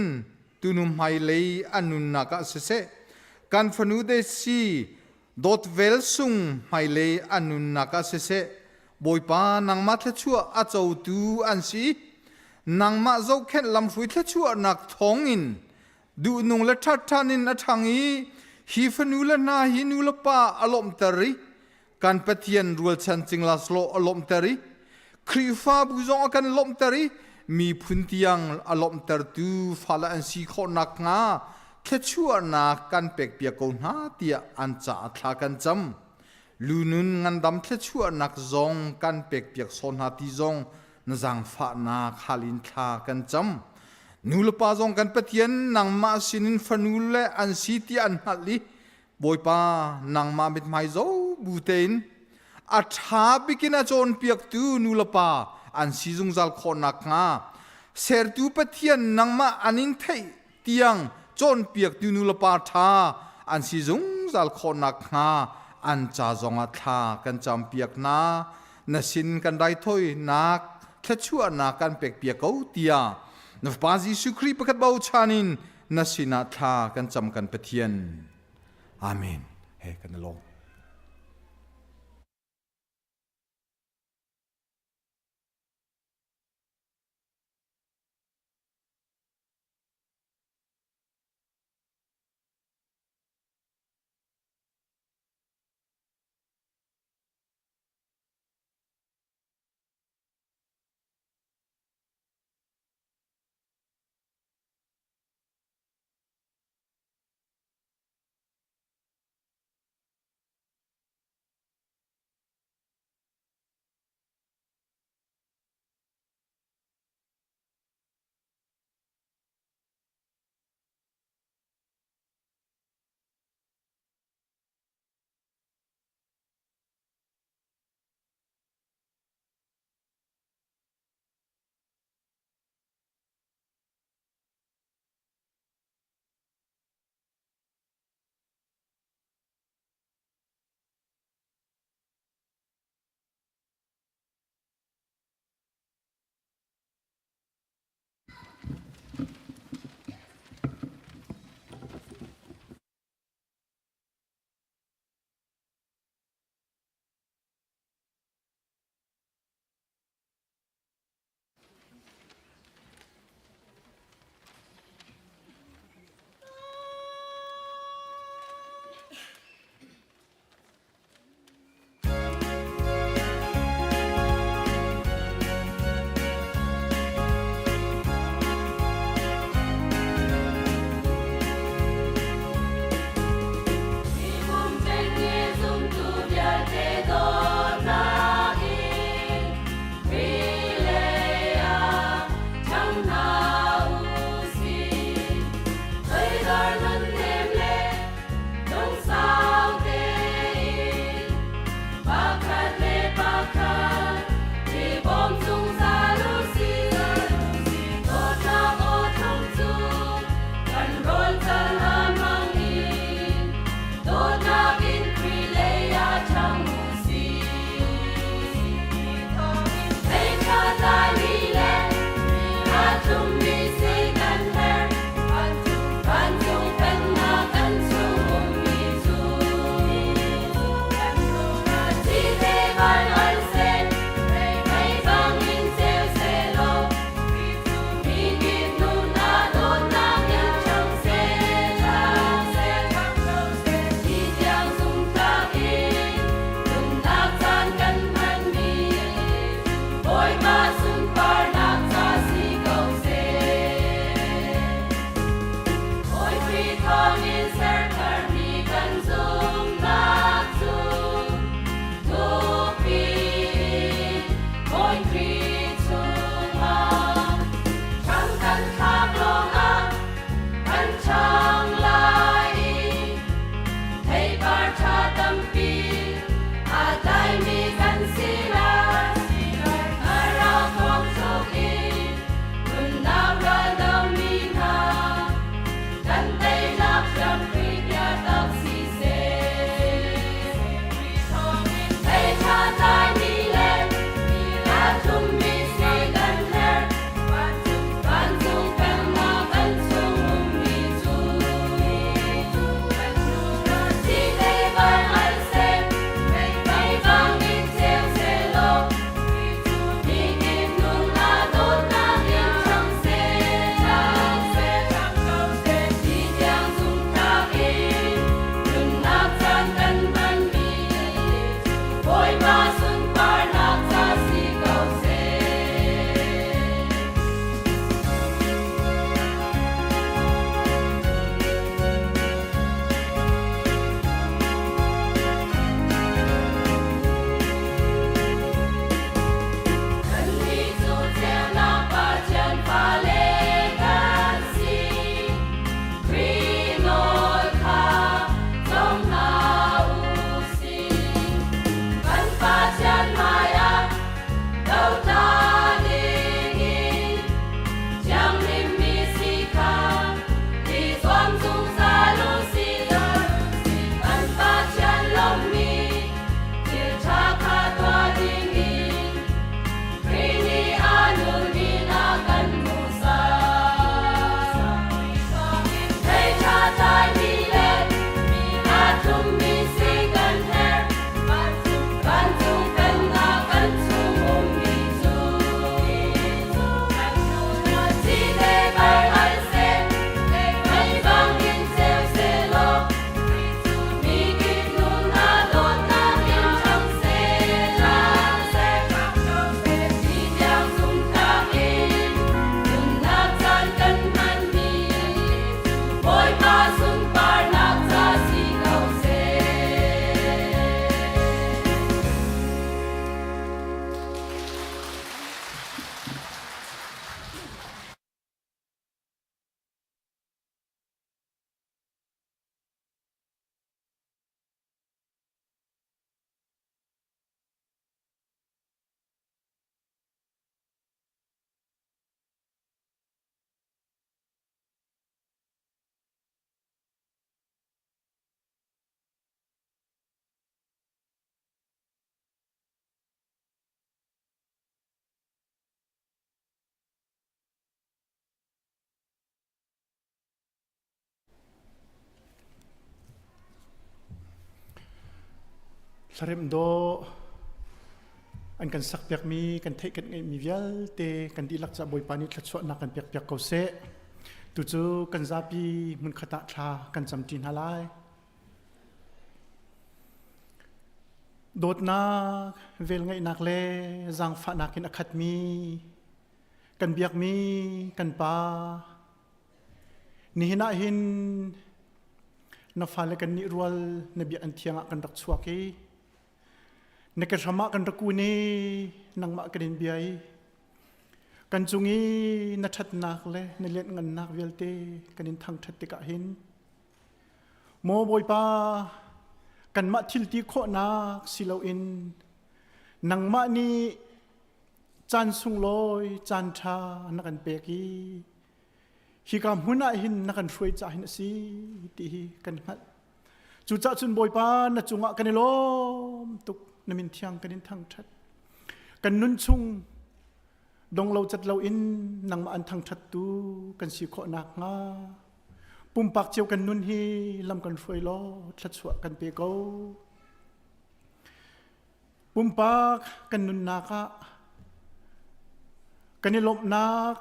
ตุนุมไฮเลยอนุนักเสเสกันฟนูเดซีดอทเวลซุงไฮเลยอนุนักเสเสบอยปานังมาทชัวอาเจ้าตูอันซีนังมาเจ้าแค่ลำฟุยทชัวนักทองอินดูนุงและทัดทานินอัทางอีฮีฟนูและนาฮินูและปาอารมณ์ตรีกันปะเทียนรัวชันจิงลาสโลอารมณ์ตรีครีฟ้าบุจงกันลมตรีมีพุนที่ยังอารมณ์ตรตูฟ้าละอันสีขนักงาแค่ชั่วนักกันเป็กเปียกเอาหน้าเตียอันจ่าทากันจำลูนุนงันดำแค่ชั่วนักจงกันเป็กเปียกโซนหาติจงนจังฟ้านักฮาลินทากันจำนูลปาจงกันปะเทียนนังมาสินินฟนูเลอันสีที่อันฮัลลีบอยปานังมาเม็ดไม้โจบูเตนอาชาบิกินาโจนเปียกตูนูลปาอันซีซุงจัลขนักงาเซร์ตูปะเทียนนังมาอันินเทเตียงโจนเปียกตูนูลปาทาอันซีซุงจัลขนักงาอันจ่าจงอัทากันจำเปียกนานสินกันได้ถ้อยนักแค่ชั่วนักกันเปียกเปียกเอาเตียนฟปาซิสุครีประคัดเบาชานินนสินาทากันจำกันปะเทียนอาเมนเฮกันลง Sarem do an kan sak piak mi kan thei kan ngai mi vial te kan dilak cha boi pani thla chwa na kan piak piak ko se tu chu kan zapi mun khata tha kan chamtin halai dot na vel ngai nak le zang fa na kin akhat mi kan biak mi kan pa ni hina hin na fale kan ni rual na biak an thianga kan rak chua ke Nekar sama kan rakuni nang ma kanin biay kan chungi na that nak le na let ngan nak velte kanin thang that tika hin mo boy pa kan ma thil ti kho nak silo in nang ma ni chan sung loi chan tha na kan pe ki hi kam huna hin na kan hroi cha hin si ti kan hat chu cha chun boy pa na chunga kan lom tuk namin thiang kanin thang that kan nun chung dong lo chat lo in nang ma an thang that tu kan si kho nak nga pum pak cheu kan nun hi lam kan hroi lo thlat chwa kan pe ko pum pak kan nun naka kan ni lop nak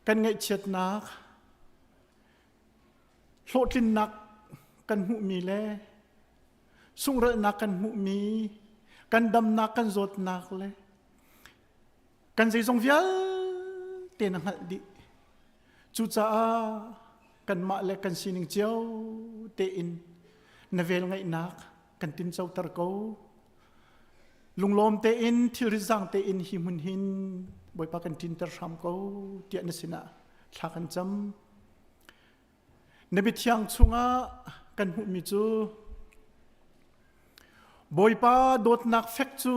kan ngai chet nak hlotlin nak kan hu mi le sung ra nak kan mu mi kan dam nak kan zot nak le kan zai zong vial te nang hal di chu cha kan ma le kan sining chiao te in na vel ngai nak kan tin chau tar ko lunglom te in thil rizang te in hi mun hin boi pa kan tin tar ram ko ti na sina thla kan cham nabi thiang chunga kan hu mi chu boi pa dot nak fek chu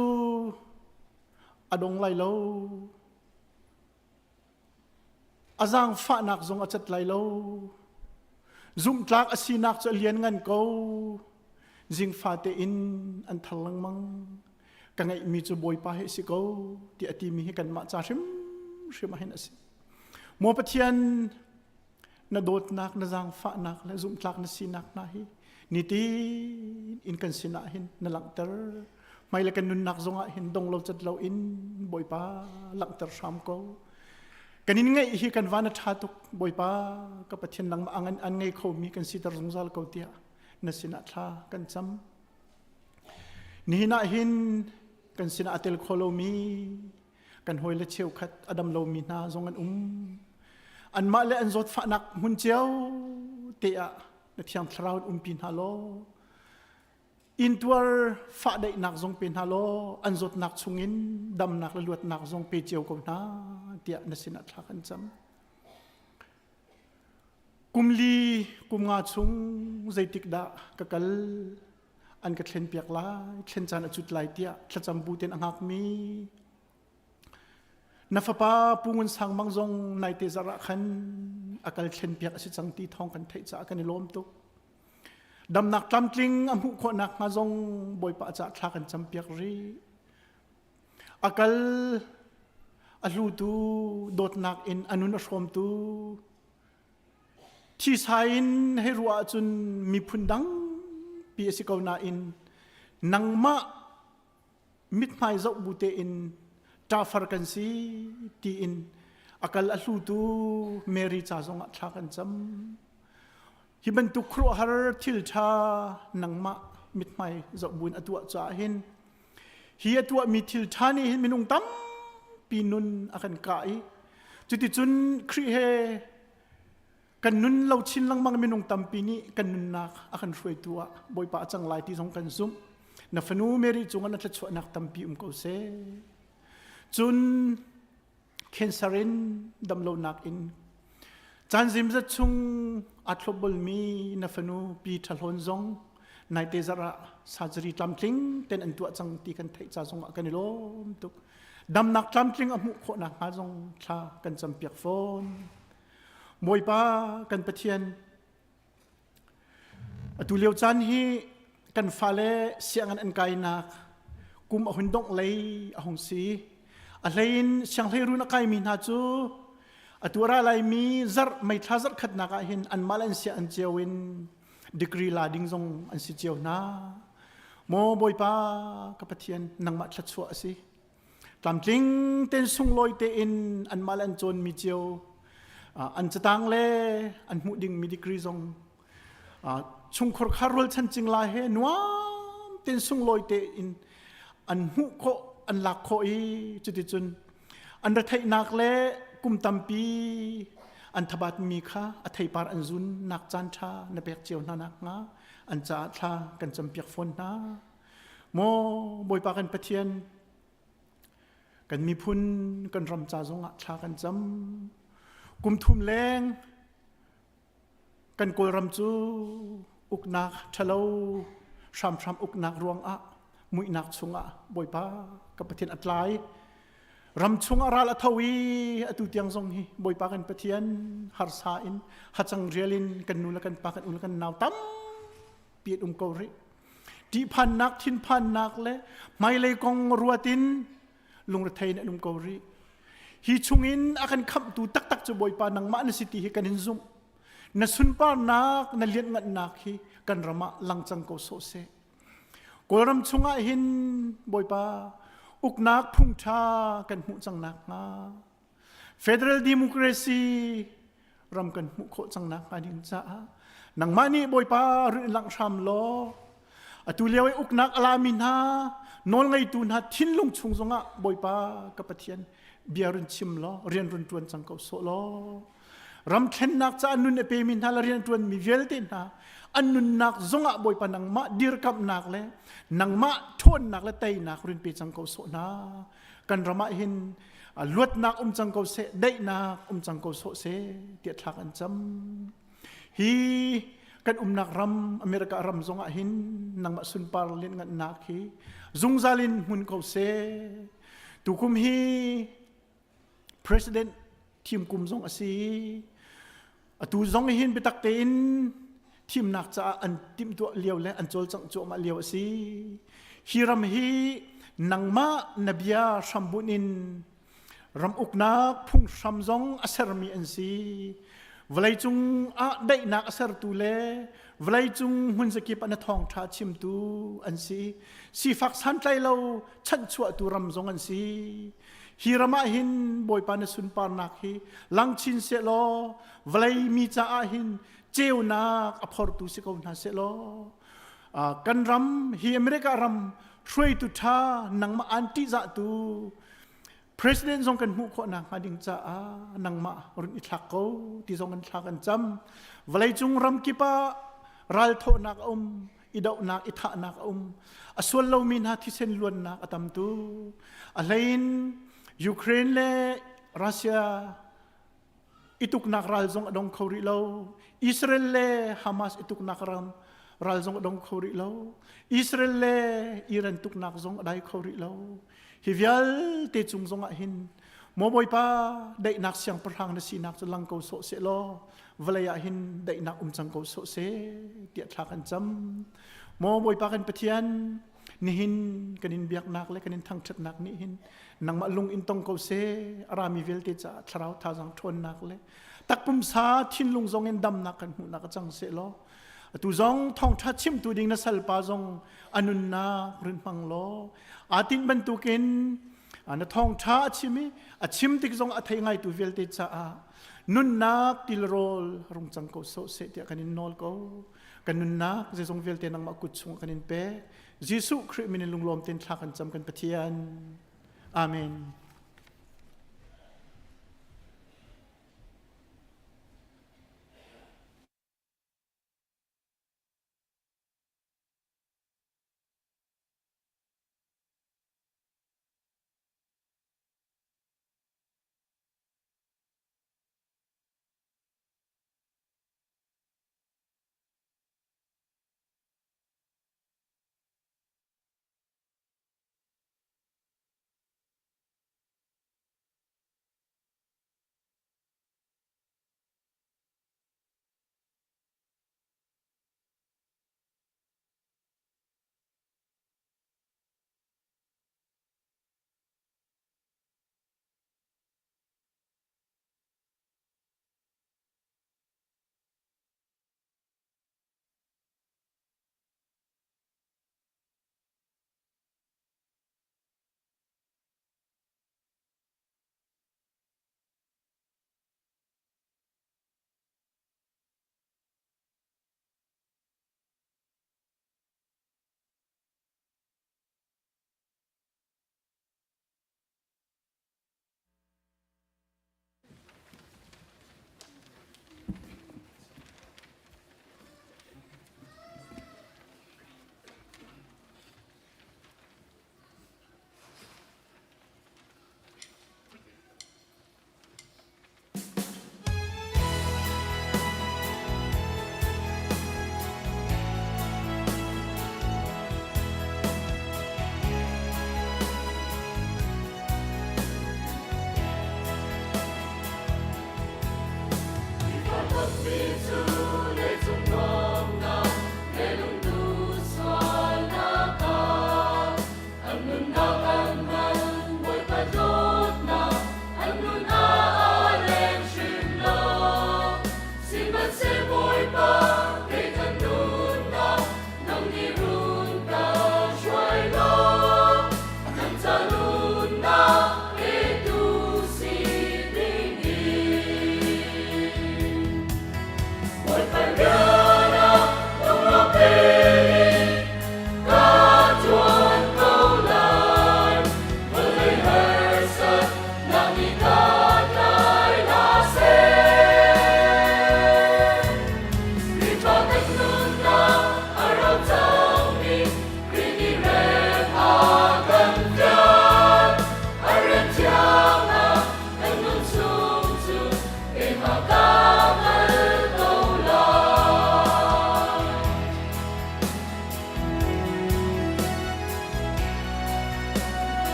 adong lai lo azang fa nak zong achat lai lo zum tlak asinak chu lian ngan ko jing fa te in an thalang mang kangai mi chu boi pa he si ko ti ati mi he kan ma cha shim hin asi mo pathian na dot nak na zang fa nak la zum tlak na sinak na hi niti in kan sina hin na langter mai la kan nun nak zonga hin dong lo chat lo in boi pa langter sam ko kanin ngai hi kan wana thatuk boi pa ka pathian nang angan an ngai kho mi kan sitar zungzal ko tia na sina tha kan cham ni na hin kan sina atel kholo mi kan hoile cheu khat adam lo mi na zongan an ma le an zot fa nak mun cheu te a na thiam thraud pin halo in tuar fa dai nak zong pin halo an zot nak chungin dam nak luat nak zong pe cheu ko na tia na sina thla kan cham kumli kumnga chung zaitik da kakal an ka thlen piak la thlen chan achut lai tia thlacham bu ten angak mi na fa pa pungun sang mang zong nai te zara khan akal thlen piak asi chang ti thong kan thei cha kan lom tu dam nak tlam tling am hu kho nak ma zong boi pa cha thla kan cham piak ri akal alu tu dot nak in anun ashom tu thi sain he ruwa chun mi phundang pi asi ko na in nangma mit mai zo bute in Jafar kan si ti in akal alu tu Mary cha zonga thla kan cham hiban tu khro har thil tha nangma mit mai zo bun atwa cha hin hi atwa mi thil tha ni hin minung tam pinun akan kai chuti chun khri he kan nun lo chin lang mang minung tam pi ni kan nun nak akan hroi tua boi pa chang lai ti zong kan zum na fanu Mary chunga na thla nak tam pi ko se chun cancerin damlo nak in chan zim za chung atlobol mi na fanu pi thalon zong nai te zara surgery tlamtling ten an tu chang ti kan thei cha zong kan lom tuk dam nak tlamtling amu kho na ha zong tha kan cham piak phone moi pa kan pathian atu leo chan hi kan fale siangan an kai nak kum ahun dong lei ahong si alain siang leru na kai min ha chu atura lai mi zar mai thazar khat na ka hin an malan sia an chewin degree la ding zong an si chew na โมบอยปากับปะเทียนนังมาชัดชัวสิตามจริงเต้นสุงลอยเตอินอันมาลันจนมีเจียวอันจะตังเลอันมุดิงมีดีกรีซงชุงครคารวลชันจริงลายเฮนัวเต้นสุงลอยเตอินอันมุโคอันหลักโคอีจุดจุนอันระไทยนักเลกุมตัมปีอันทบัดมีค่าอัทยปาร์อันซุนนักจันทาในเปียกเจียวนานักงาอันจะทากันจำเปียกฝนนะโมบอยปากันปะเทียนกันมีพุนกันรำจาจงทากันจำกุมทุ่มแรงกันโกยรำจูอุกนักทะเลาชามอุกนักรวงอะมุยนักชุงอะบอยปากับปะเทียนอัดไลรำชุงอาราลทวีอตุเตียงทรงฮีบอยปากันปะเทียนฮาร์ซาอินฮัจังเรียลินกันนูลกันปากันอุลกันนาวตั้มเปียดกอริดีพันนักทินพันนักเลยไม่เลยกองรัวตินลุงระไทยเนี่ยกอริฮีชุงอินอากันขับตูตักจะบอยปานังมาในสิทธิกันหินซุมนสุนปานักนเลียนงันนักฮีกันรำลังจังโกโซเซกอรำชุงอาหินบอยปาอุกนักพุ่งชากันหุจังนักงาเฟเดรัลดิโมคราซีรำกันหุโคจังนักดินจ้านังมานีบอยปาหรือหลังชามโลอตุเลียวอุกนักอลามินฮานอนไงตูนฮาทิ้นลงชุงซงะบอยปากับปะเทียนเบียรุนชิมโลเรียนรุนจวนจังเกาโซโลรำเข็นนักจะอนุนเปมินฮาลเรียนจวนมีเวลตินฮาอันนุนนักซงะบอยปานังมาดีรกับนักเลยนังมาทนนักและเตยนักรินเปจังเกาโซนากันรำมาหินลวดนักจังเกาเสได้นักจังเกาโซเสเดียดทักอันจำฮีกันนักรำอเมริการำซงะหินนังมาสุนปาร์ลินงันนักฮีซุงซาลินมุนเกาเสตุคุมฮี president ทีมกุมซงอาซีตูซงหินไปตักเตนทีมนักจะอันติมตัวเลี้ยวและอันโจลจังโจมาเลี้ยวสิฮิรัมฮีนังมานบียาชัมบุนินรำอุกนักพุ่งชัมซงอัสรมีอันซีเวลาจุงได้นักอัสรตูเลเวลาจุงหุ่นสกิปอันทองชาชิมตูอันซีสีฟักสันใจเราชันชัวตูรำซงอันซีฮิรามาหินบอยปานสุนปานักฮีลังชินเสโลเวลามีจ้าหินเจ้านักอภรตุสิกาวนาเสโลกันรำฮีอเมริการำช่วยตุท่านังมาอันติจัตู president ทรงกันมุขนังมาดิงจ้านังมารุนอิทักเขาที่ทรงกันทักกันจำเวลาจุงรำกิปะรัลโทนักอิดานักอิทักนักส่วนเรามีนาที่เส้นล้วนนักอัตมตูอะไรนยูเครนและรัสเซียอิตุกนักรัลซงดงเขาริโลอิสราเอลและฮามาสอิตุกนักรัลซงดงเขาริโลอิสราเอลและอิรันตุกนักซงได้เขาริโลฮิวิลเตจุงซงหินโมบอยปาได้นักเสียงประทังในสีนักจะลังเขาโซเซโลเวลาหินได้นักจังเขาโซเซเดียดทักกันจำโมบอยปากันปะเทียนนี่หินกันหินเบียกนักและกันหินทั้งชัดนักนี่หินนังมาลุงอินตงเขาเซอารามีเวลเตจะทราวทาจังทนนักเลยตักปุ่มสาทิ้นลุงซงเงินดำนักกันหูนักจังเซโลตูซงทองทัดชิมตูดิงนัสลปาซงอนุนนารินพังโลอาตินบรรทุกินอันทองทัดชิมิชิมติกซงอัฐยไงตูเวลเตจ้านุนนักติลโรลรุงจังโกโซเซติกันนินนอลโกกันนุนนักเจซงเวลเตนังมากุดชงกันนินเปยิสุคริมินิลุงลมเต็นทักกันจำกันปะเทียนอาเมน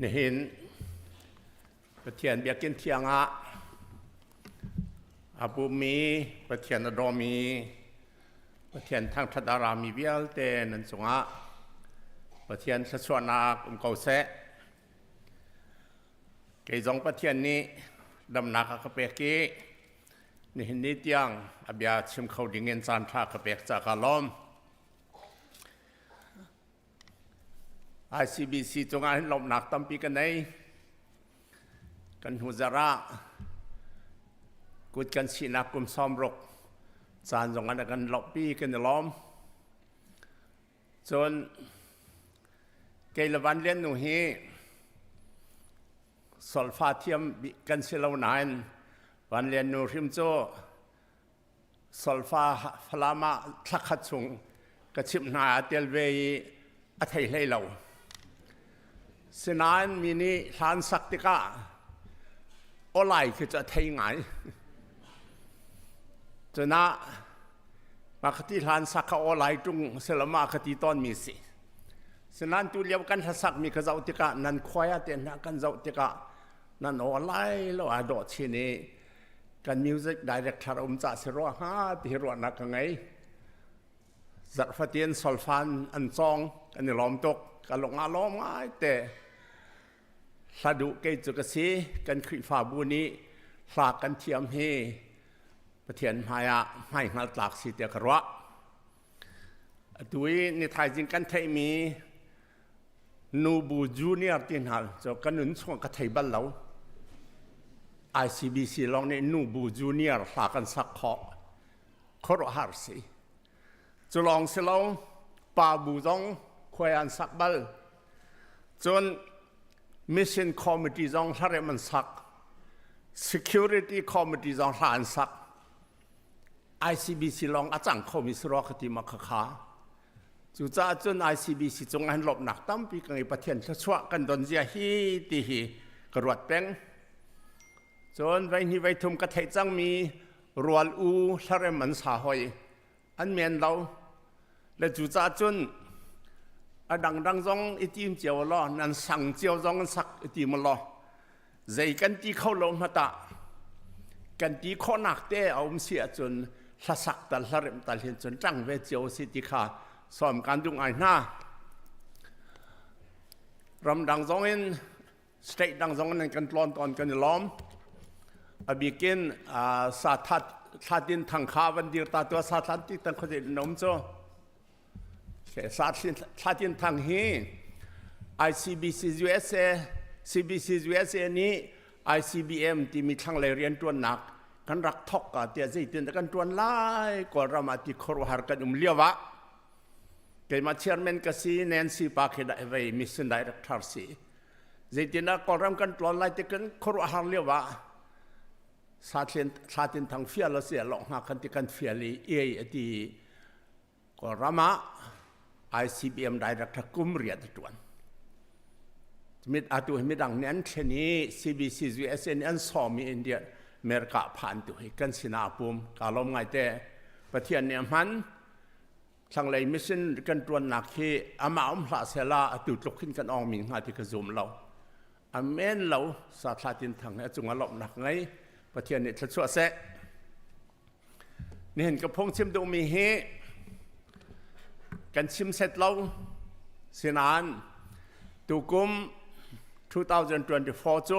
นี่เห็นประเทียนเบียกินเทียงอะอาบุมีประเทียนอดอมีประเทียนทางทัดารามีเวียลเตนันสงะประเทียนสสวนากุมเกาเสเกยจงประเทียนนี้ดำนักกระเปกีนี่เห็นนิดยังอาบยาชิมเขาดิ่งเงินจานทากระเปกจากอารมณ์ ICBC จงให้ลมหนักตั้มปีกันในกันหุจาระกุดกันสีนักกุมซ้อมรกจานจงกันลบปีกันล้อมจนเกลวันเลียนหนูฮีสอลฟาเทียมกันสิลาวนายวันเลียนหนูริมโจสอลฟาฟลามาทักขัดชงกระชิบนาเตลเวอัฐิเลเหลาสนานมินิทานสักติกาออนไลน์คือจะเทงไงจะนะมาคติทานสักออนไลน์ตรงเสลมาคติตอนมีสิสนานตัวเลี้ยวกันสักมีกระเจ้าติกานันควายเตียนกันเจ้าติกานันออนไลน์แล้วอาดอชินีกันมิวสิกดีเรกเตอร์จ่าสิรัวฮาที่รัวนักไงจัดฟัดเตียนโซลฟันอันซองกันล้อมตกกันลงอาล้อมง่ายแต่สะดุเกยจุกสีกันคริฟาบุนีฝากกันเทียมเฮประเทียนหายะไม่หัดหลักสิเตียกระด้วยในไทยจริงกันไทยมีนูบูจูเนียร์ตินหัลจะกันนุนส่งกันไทยบ้านเรา ICBC ลองในนูบูจูเนียร์ฝากกันสักขอขอรหาสิจะลองสิเราป่าบูจงควยอันสักบัลจน Mission Committee จงทะเลมันสัก Security Committee จงทานสัก ICBC ลองอาจารย์เขามีสรอกติมาขาจุจ้าจน ICBC จงให้หลบหนักตั้มปีกันในประเทศชั่วกันดนเจียฮีตีฮีกระวดแป้งจนไว้นี่ไว้ทุ่มกระเทยจังมีรัวอูทะเลมันสาหอยอันเมียนเราและจุจ้าจนดังจงอิติมเจียวล้อนั่นสั่งเจียวจงสักอิติมล้อใจกันที่เข้าลงมาตากันที่ข้อหนักเตะเอาเสียจนสักตัลเริ่มตัลเห็นจนจังเวเจียวสิติขาสอมการดุงไอหน้ารำดังจงเห็นสเตดังจงนั้นกันตอนกันล้อมอบิกินสาทัดดินทางข้าวันเดียวตาตัวสาทัดที่ตั้งคนเดียวนมโจสาธิตทางฮี ICBC USA CBC USA นี้ ICBM ที่มีทางเรียนตัวหนักกันรักทอกกันเดี๋ยวจะตื่นกันตัวไล่กว่าเรามาที่ครัวหากันเลี้ยวะเกิดมาเชียร์แมนก็สีแนนซี่ปาร์คได้ไว้มิสชันไดเรคเตอร์สีจะตื่นก็เรากันตัวไล่ที่กันครัวหาเลี้ยวะสาธิตทางเฟียร์เราเสียหลงหากันที่กันเฟียร์ลีที่ก็เรามาICBM Director กุมเรียดตัวนมิดอาตุมิดังนั้นเช่นนี้ CBC USA อันสอมีอินเดียเมริกาผ่านตัวกันสินาปุ่มกาลมไงแต่ประเทศเนี่ยมันทางเลยมิชชั่นกันตัวหนักที่อามาลาเซลาตุตกขึ้นกันอองมิงหาที่กระซุมเราอเมนเราสาธาตินทางนี้จงอารมณ์หนักไงประเทศเนี่ยชั่วเสะนี่เห็นกับพงชิมดูมีเฮกันชิมเสร็จแล้วสินานตุกุม2024โจ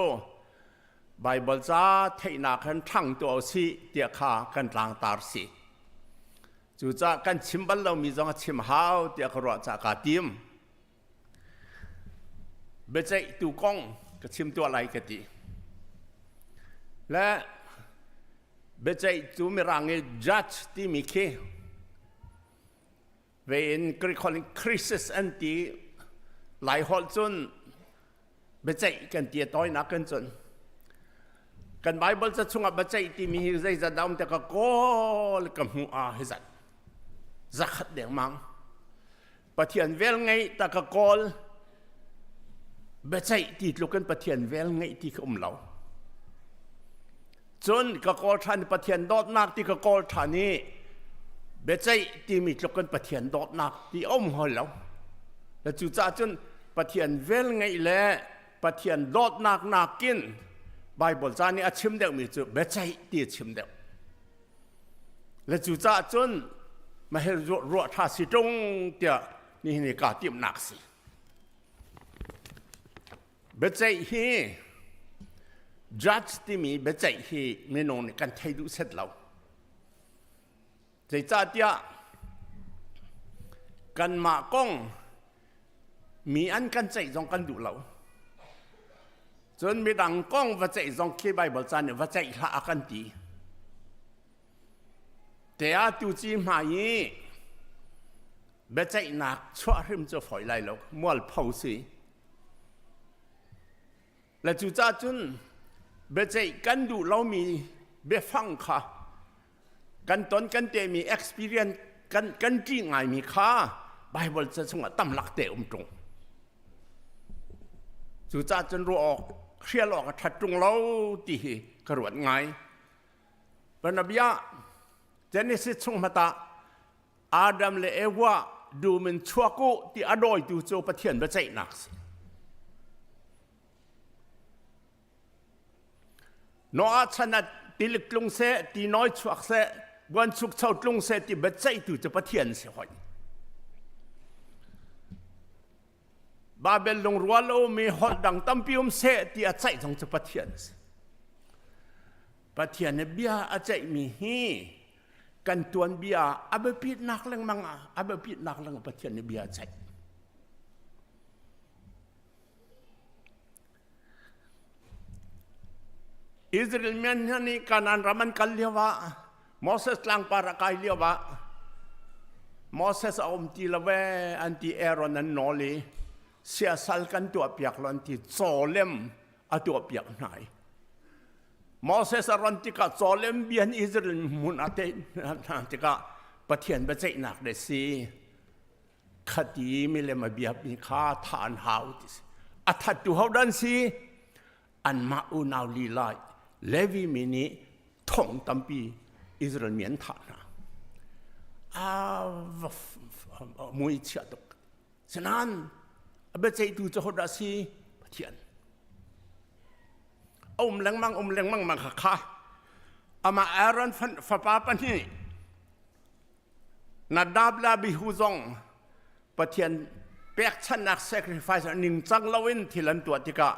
ไบเบิลจ้าเทนากันทั้งตัวสิเดียขากันต่างตาสิจูจ้ากันชิมบัลเรามีจังชิมหาวเดียกรัวจากาติมเบจตุกงก็ชิมตัวอะไรกันดีและเบจจูมีรังเอจัดที่มีเคเวนกรีคอลิงคริสส์อันที่หลายหอจนเบจกันที่ต้อยนักกันจนกันไบเบิลจะชงอับเบจที่มีใจจะดำแต่ก็โกลกับหัวให้จัดจักเดียงมังปะเทียนเวลไงแต่ก็โกลเบจที่ลูกกันปะเทียนเวลไงที่อุ้มเราจนก็โกลทันปะเทียนดอดนักที่ก็โกลทันนี้เบจที่มีลูกกันปะเทียนดอดนักที่อุ้มหัวเราแล้วจู่จ้าจนปะเทียนเวลไงแหละ ปะเทียนโดดนักกินไบเบิลจานี่ชิมเดียวมีจุเบใจตีชิมเดียวและจุจ้าจนมาให้รัวท่าสิตรงเดียนี่กาติมนักสิเบใจฮีจัดที่มีเบใจฮีไม่นองกันไทยดูเสร็จแล้วใจจ้าเดียกันมากงมีอันกันใจจงกันดูเราจนมีดังกงว่าใจจงคิดไบเบิลจานเนี่ยว่าใจละกันดีแต่อาตูจีมายีเบใจหนักชั่วริมจะฝอยไหลแล้วมัวเผาสิและจู่จ้าจนเบใจกันดูเรามีเบฟังค่ะกันตนกันเตมี experience กันจีง่ายมีค่าไบเบิลจะสงบตั้มหลักเตะตรงจู่จ้าจนรู้ออกเคลียร์หลอกทัดตรงเราตีกระรวดง่ายเป็นนบียะเจเนซิสส่งมาตาอาดัมและเอวาดูมันชั่วกูที่อดอยดูโจประเทียนไปใจหนักน้อยชนะตีลึกลงเสตีน้อยชั่วเสวันสุกเท่าลงเสตีไปใจดูจะประเทียนเสียหอยบาเบลลงรัวโลมีหอดดังตั้มพิมเสตีอาใจจงจะประเทียนประเทียนเบียอาใจมีฮีกันตวนเบียอาเบปิดนักลังมังอาเบปิดนักลังประเทียนเบียใจอิสราเอลเมียนนี่การอันรามันกันเลียวะโมเสสลังปารักายเลียวะโมเสสอมตีละเวอันที่เอรอนนั้นนอลีเสียสัลกันตัวเปียกลันที่โซเลมอตัวเปียกไหนโมเสสรันติกาโซเลมเบียนอิสราเอลมุนอาเตนติกาประเทียนไปใจหนักเดซีคดีมิเลมาเบียมีค่าทานหาวติสอัฐตุเขาดันซีอันมาอุนาวลีไลเลวีมินีท่องตั้มปีอิสราเอลเมียนฐานะมวยเชียตกฉะนั้นเบใจดูจะเขาดันซีประเทียนอมแรงมั่งมาค่ะอามาเอรอนฟ้าป้าปนี่นาดาบลาบิฮูซงประเทียนเปียกชนัก sacrifice หนึ่งจังลวินที่ลันตัวติกา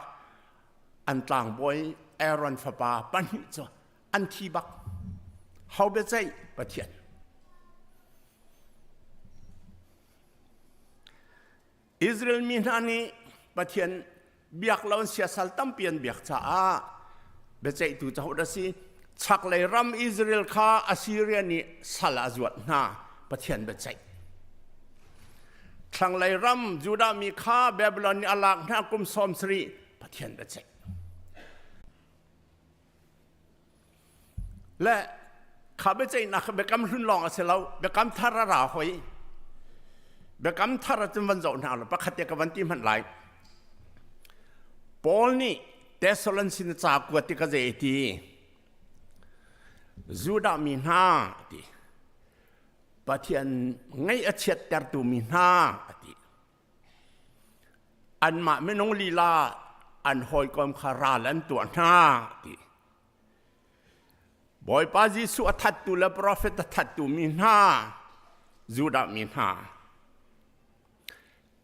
อันต่างบอยเอรอนฟ้าป้าปนี่จ้ะอันที่บักเขาเบใจประเทียนอิสราเอลมีนานีประเทียนเบียกเราเสียสัลตั้มเปลี่ยนเบียกจ้าเบใจตูจะหัวสิชักเลยรำอิสราเอลข้าอัสซีเรียนี่สัลอาจวดนาประเทียนเบใจชังเลยรำจูดามีข้าเบเบลอนีอลากนากุมซอมสรีประเทียนเบใจและข้าเบใจนักเบกำรุนลองเสร็จแล้วเบกำทาราราหอยเบกำทาราจนวันเจ้าหน้าเราประคัตเตกับวันที่มันไหลปอลนี่เทสโลนสินจากวัติกาเจตีจูดามีนาตีปะเทียนไงอาเชียตร์ตูมีนาตีอันมาไม่น้องลีลาอันหอยกอมคาราลันตัวนาตีบอยปาจิสุทัดตูและโปรเฟตทัดตูมีนาจูดามีนา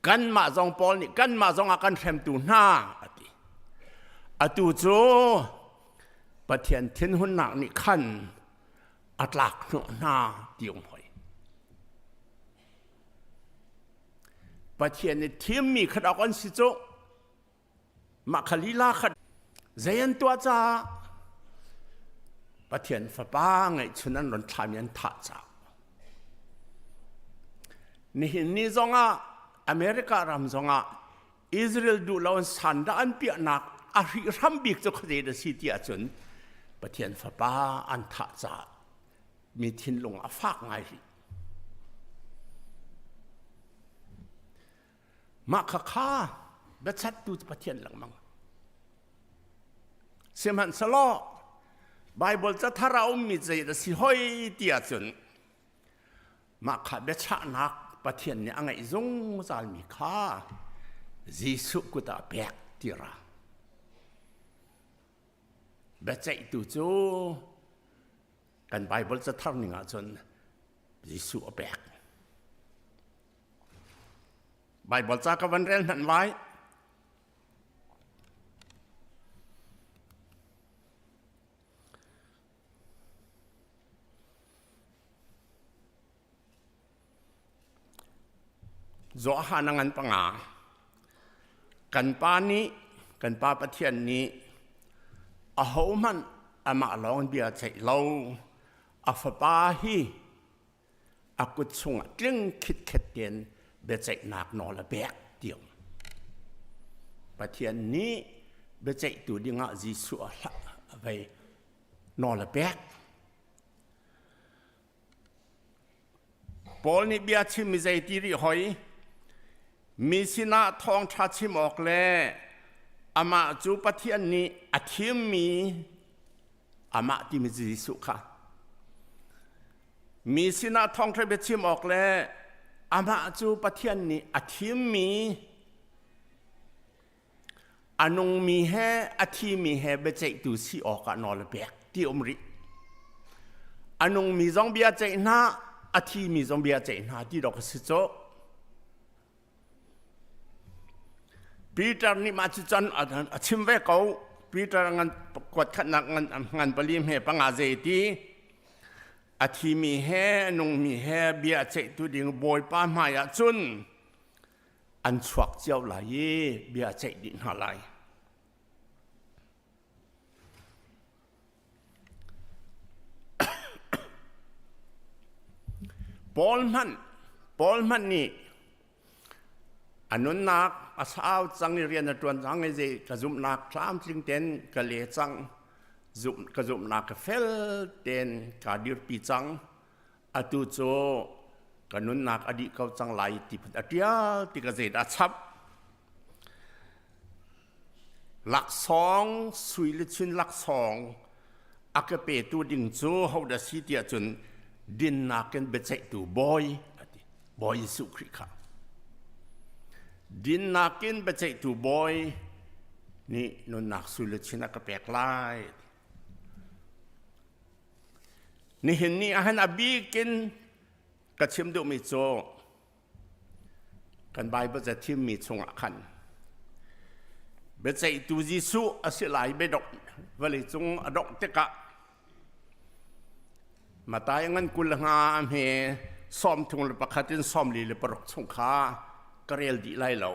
กันมาจงปอลนี่กันมาจงอาการเข็มตูนาอตูโจประเทียนเทียนหุ่นหนักนี่ขันอัตลักษณ์หน้าเดียวหอยประเทียนนี่ทีมมีขดากันสิโจมาขลีลาขัดเจียนตัวจ้าประเทียนฟ้าป้าไงฉะนั้นหล่นทามีนท่าจ้านี่จงอเมริการำจงอิสราเอลดูแล้วสันดานเปียนักอาริรัมบิกจะขยันสิที่อาจนประเทศฟ้าป้าอันท่าจ้ามีทิ้งลงอาฟากไงมาข้าเบ็ดชัดดูประเทศหลังมังเสียมันสโลไบเบิลจะทาราอุมิใจแต่สิห้อยที่อาจนมาข้าเบ็ดชัดนักประเทศนี้อังไงจงจาลมีข้ายิสุกุตาเบียกที่ระ แบบใจตัวจูกันไบเบิลจะทั้งหนึ่งจนยิสุอแบกไบเบิลจะกับวันเรนหันไว้จ่อหานังันปังอากันป้านี้กันป้าประเทศนี้อาหูมันอามาลองเบียใจเราอาฟป้าฮีอากุศลกลึงคิดเข็ดเดียนเบียใจหนักนอละแบกเดียวประเทศนี้เบียใจตัวดิ่งจีสัวละไปนอละแบกปอลนี่เบียชิมิใจตีริหอยมีสินะทองชาชิมออกแล้วอามาจูปะเทียนนี้อาทิมมีอามาที่มีจิสุค่ะมีสินะทองทระเบชิมออกแล้วอามาจูปะเทียนนี้อาทิมมีอนุงมีแห่อาทิมีแห่เบจิตุสีออกนอลเบกที่อมริอนุงมีจงเบียใจหน้าอาทิมีจงเบียใจหน้าที่ดอกสิโจปีเตอร์นี่มาจุจันชิมเวกเอาปีเตอร์งันกวดขันงันปริมเหปังอาเจตีอาทิมีแห่นงมีแห่เบียเจตุดิ่งบอยป้ามายจุนอันสวักเจ้าไหลเบียเจดินหาไหลปอลมันนี่อันนั้นนักอาสาวจังเรียนตรวนจังไอ้เจกระจุมนักคลามจิงเต็นกะเลจังกระจุมนักเฟลเต็นกาดิรปีจังอตุโจกันนุนนักอดีตเขาจังไหลติพันอเดียติกระเจดอาชับหลักสองสุยลิชินหลักสองอากเปตูดิ่งโจเขาได้สิเดียจนดินนักกันเบใจตูบอยสุขริค่ะดินนักกินไปใจตัวบอยนี่นนนักสุลชินักแปลกลายนี่เห็นนี่อาหารอบีกินกระชิมดูมิโจกันใบเบจะทิมมีชงอันเบใจตัวยิสุอาศัยไหลเบดกวลิจงอดกเตกะมาตายงั้นกุลงามเฮซ้อมทงลประคัตินซ้อมลีลประรกชงค้ากระเรียลดีไล่เรา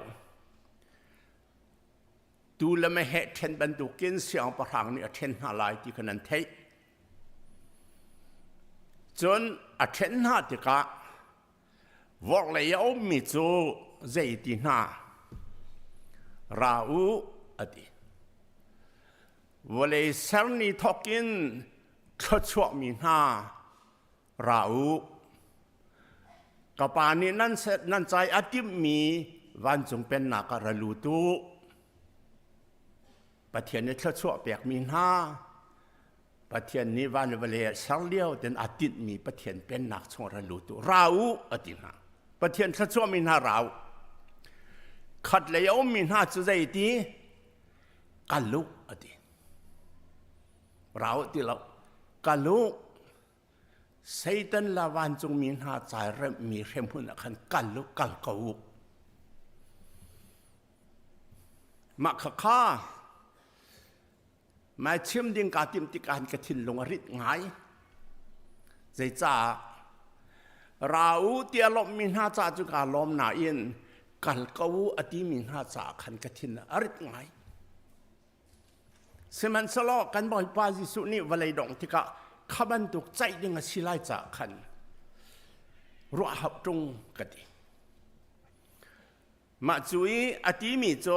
ดูแลไม่เหตุเช่นบรรทุกินเสียงประหังนี่เช่นหาลายที่ขนาดเทจนเช่นหาติกะวอกเลยเอามิจูใจตีหน้าราอูอดีวันเลยเซลนี่ทอกินขดชัวมีหน้าราอูกับปานี้นั่นใจอาทิตย์มีวันจงเป็นนักการลูตุประเทศนี้ชั่วชั่วเปียกมีหน้าประเทศนี้วันเวลาสังเลี้ยวแต่อาทิตย์มีประเทศเป็นนักชงการลูตุเราอาทิตย์นะประเทศชั่วชั่วมีหน้าเราขัดเลยเอามีหน้าจุดใจดีกันลุกอาทิตย์เราที่เรากันลุกไซตันลาวันจงมีหน้าใจเริ่มมีเริ่มหุ่นขันกันลุกกันกูมาข้ามาเชื่อมดิ่งการติมติการกระถินลงอริดไงใจจ่าเราเตียลมมีหน้าจ่าจุกาลมหนาอินกันกูอดีมีหน้าจ่าขันกระถินอริดไงเสมันสลอกันบ่อยปาจิสุนี่วันเลยดงที่กะขบันตุกใจดิ่งสิไลจ่าขันรัวหับตรงกันดีมาจุยอดีมีโจ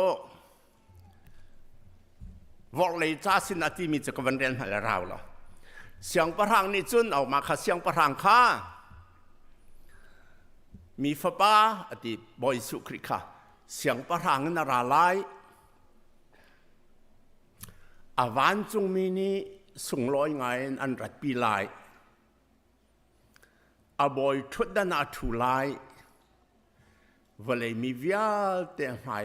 วอกเลยจ้าสินาทีมีจะกวันเรียนหาเราหรอเสียงประหังนี่จุนออกมาค่ะเสียงประหังค่ะ มีฟ้าป้าอดีตบอยสุคริค่ะเสียงประหังนาราไลอาวันจงมีนี้ส่งลอยไงอันรัดปีไลอาบอยทุดดานาทูไลวันเลยมีวิญญาณแต่หาย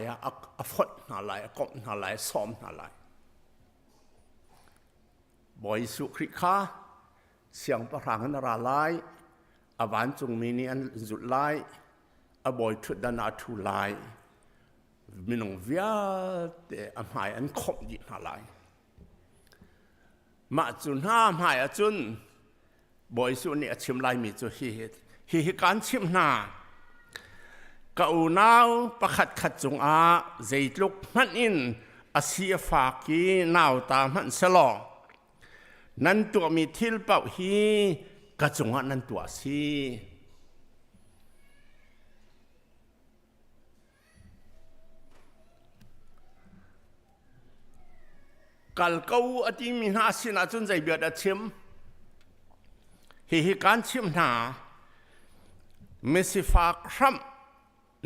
อาฟดนาไลกบนาไลซ้อมนาไล บอยสุคริค้าเสียงประหางนราไลอวานจงมีนีอันจุดไลอบอยทุดนาทูไลมินงเวียแต่อหายอันคบยินอะไรมาจุนห้ามหายจุนบอยสุนี่ชิมไลมีจุฮิการชิมนาเก่านาวประคัดขัดจงอาใจลุกมันอินอาเซียฝากีนาวตามมันสลอนั้นตัวมีทิลเป่าฮีกระจงอานั้นตัวซีกัลกูอติมีนาสินาจุนใจเบียดชิมฮิการชิมนาเมสิฟาครัม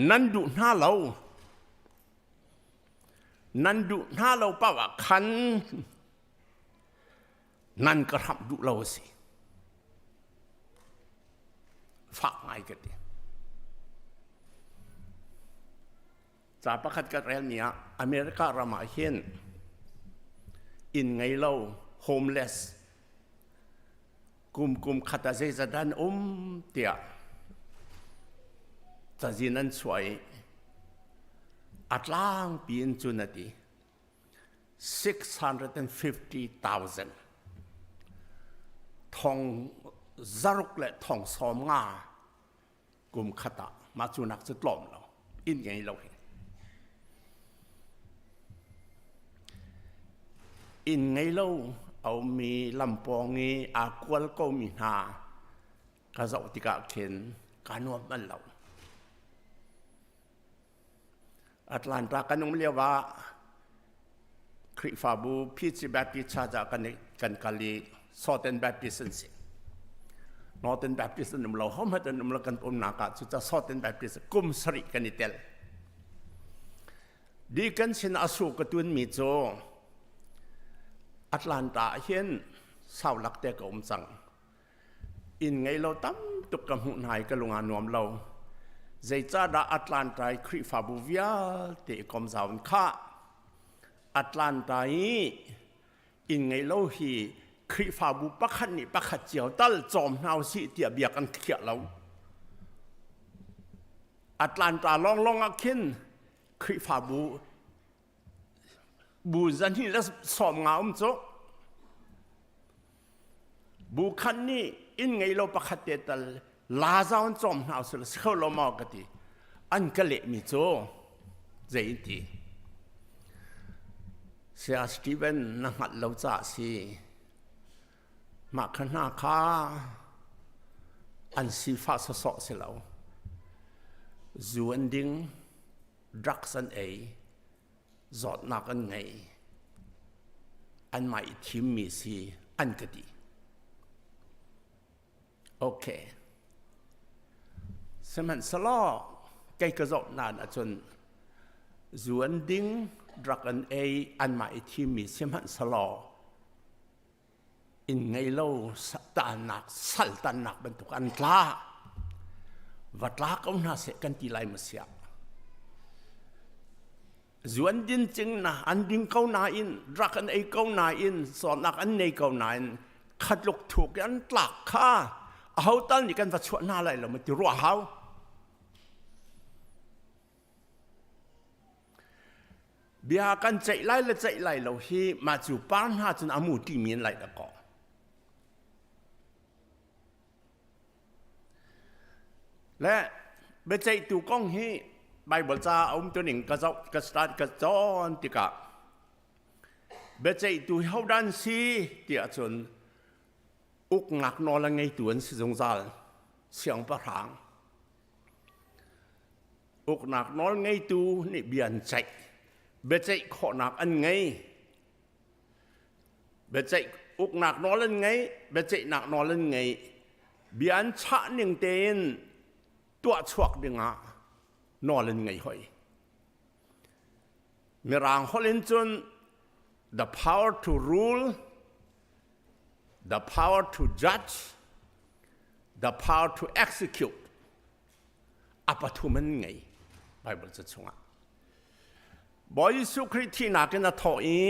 นั้นดูหน้าเราเปล่าคันนั่นก็ทำดูเราสิฝากไงกันดิจากประคัดกันเรื่องนี้อเมริการามาเห็นอินไงเราโฮมเลสกุมขัดใจจะดันเตียจะจีนั้นสวยอัตลางปีนจุนดี650,000ทองซารุกและทองสอมงากุมขัดมาจุนักจะล้อมเราอินไงเราเห็นอินไงเราเอามีลำปองนี้อากวลก็มีหากระเจ้าติกาเข็นการนวดมันเราอัตแลนตากันนุ่มเรียกว่าคริฟาบูพิจิแบบพิชาจากกันกาลีซอเทนแบบพิสันสินอเทนแบบพิสันนุ่มเราเขาไม่ได้นุ่มเรากันปุ่มนักจุดจะซอเทนแบบพิสันกุมสริกันนิเตลดีกันสินอาสุกตุนมิโจอัตแลนตาเห็นสาวลักเตะกับสังอินไงเราตั้มตุกกำหุ่นหายกับลุงอานวมเราใจจ้าดาอัตแลนตาคริฟาบูเวียเตะกอมสาวน์ข้าอัตแลนตาอินไงเราฮีคริฟาบูปักขันนี่ปักขัดเจียวตัลจอมนาวสิเตียเบียกันเขียเราอัตแลนตาลองอักขินคริฟาบูจันที่เราสอบงามโจบูขันนี่อินไงเราปักขัดเตตัลลาซาวนจอมนาวสุดเขาลมอกติอันกะเละมิโจใจดีเสียสตีเวนนักเราจ่าสิมาขนาข้าอันสีฟ้าสดๆเสียแล้วจูอันดิ้งดรักสันจอดนักอันไงอันไม่ทิมมีสิอันก็ดีโอเคสมันสลอใกล้กระจกนานจนจูอันดิ้งดรักอันอันไม่ทิมมีสมันสลออินไงเราตาหนักสัลตันหนักบรรทุกอันกล้าวัดลาก็น่าเสียกันทีไรมาเสียส่วนดินจริงนะอันดินเขาหนาอินรักอันเขาหนาอินสอนนักอันเขาหนาอินขัดลุกถูกอันตลักข้าเอาตั้งนี่กันวัดชวนหน้าอะไรเราไม่ติรัวเขาเบียกันใจไล่และใจไล่เราที่มาจูปานหาจนอามูที่มีอะไรละก่อและเบใจตัวกล้องที่ใบบทจาอุ้มตัวหนึ่งกระจกสตาร์ทกระจอนติกะเบใจตัวเขาดันซีที่อาจนอุกหนักนอนละไงตัวนั้นสิสงสารเสียงประหางอุกหนักนอนไงตัวนี่เบียนใจเบใจขอหนักอันไงเบใจอุกหนักนอนละไงเบใจหนักนอนละไงเบียนชะหนึ่งเต็นตัวชวกดึงอ่ะนอนเล่นไงหอยมีรางฮอลเลนจน the power to rule the power to judge the power to execute อัปทุมันไงไบเบิลจะชงอ่ะบอยสุคริสที่นักกันนะทออี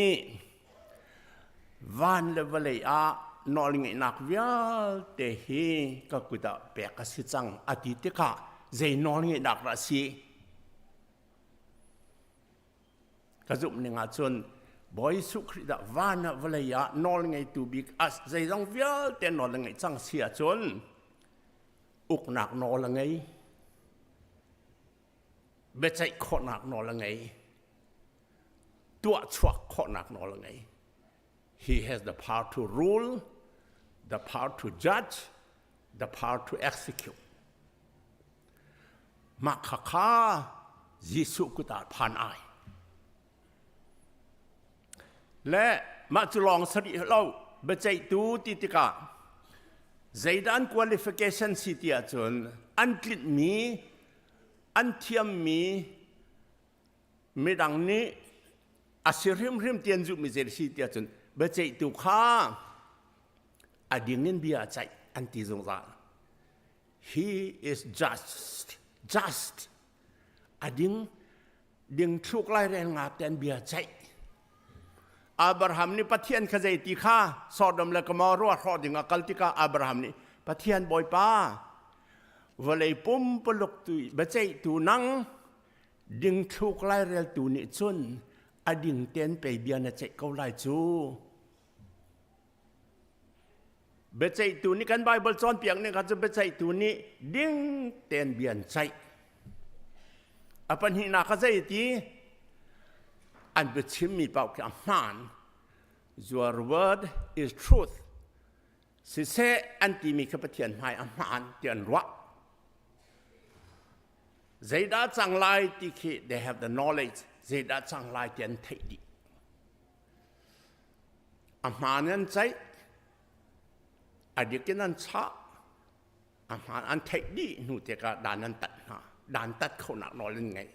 van le vale a noling nak vial te hi ka kuda pe ka si chang ati te ka zai noling nak ra si ka zum ni nga chun boy su khrida van vale ya noling tu big as zai jong vial te noling chang sia chun uk nak no la ngai be chai kho nak no la ngai tua chwak kho nak no la ngai. He has the power to rule, the power to judge, the power to execute. Makaka Jisu kutat pan ai. Le ma chulong sari lo bechai tu titika. Zaidan qualification city achun anklit mi antiam mi medang ni asirim rim tianju mi zer city achun bechai tu kha adingin bia chai anti zongza. He is just ading ding thuk lai ren nga ten bia chai. Abraham ni pathian khazai ti kha Sodom le Gomorrah ro dinga kaltika Abraham ni pathian boy pa volei pum peluk tu bechai tu nang ding thuk lai rel tu ni chun ading ten pe bia na chai ko lai chu bechai tu ni kan Bible chon piang ni ka chu bechai tu ni ding ten bian chai apan hi na khazai ti and bechim mi pau ka man your word is truth si se anti mi ka pathian hai a man tian wa zaida chang lai ti khi they have the knowledge zaida chang lai tian thei di a man an chai adikin an cha a man an thei di nu te ka dan an tat ha dan tat khau na no len ngai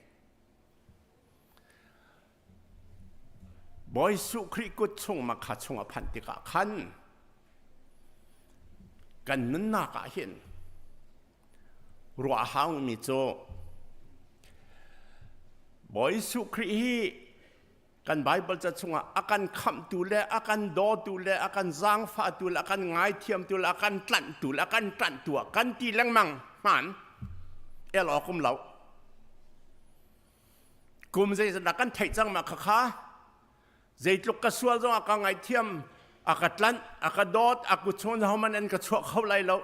boy su kri ku chung ma kha chung a phan ti ka khan kan nun na ka hin ruwa hang mi cho boy su kri hi kan Bible cha chunga akan kham tu le akan do tu le akan zang fa tu le akan ngai thiam tu le akan tlan tu le akan tlan tu kan ti lang mang man el o kum lau kum zai da kan thai chang ma kha kha zai tluk ka sual zong aka ngai thiam aka tlan aka dot aku chon hauman en ka chok khau lai lo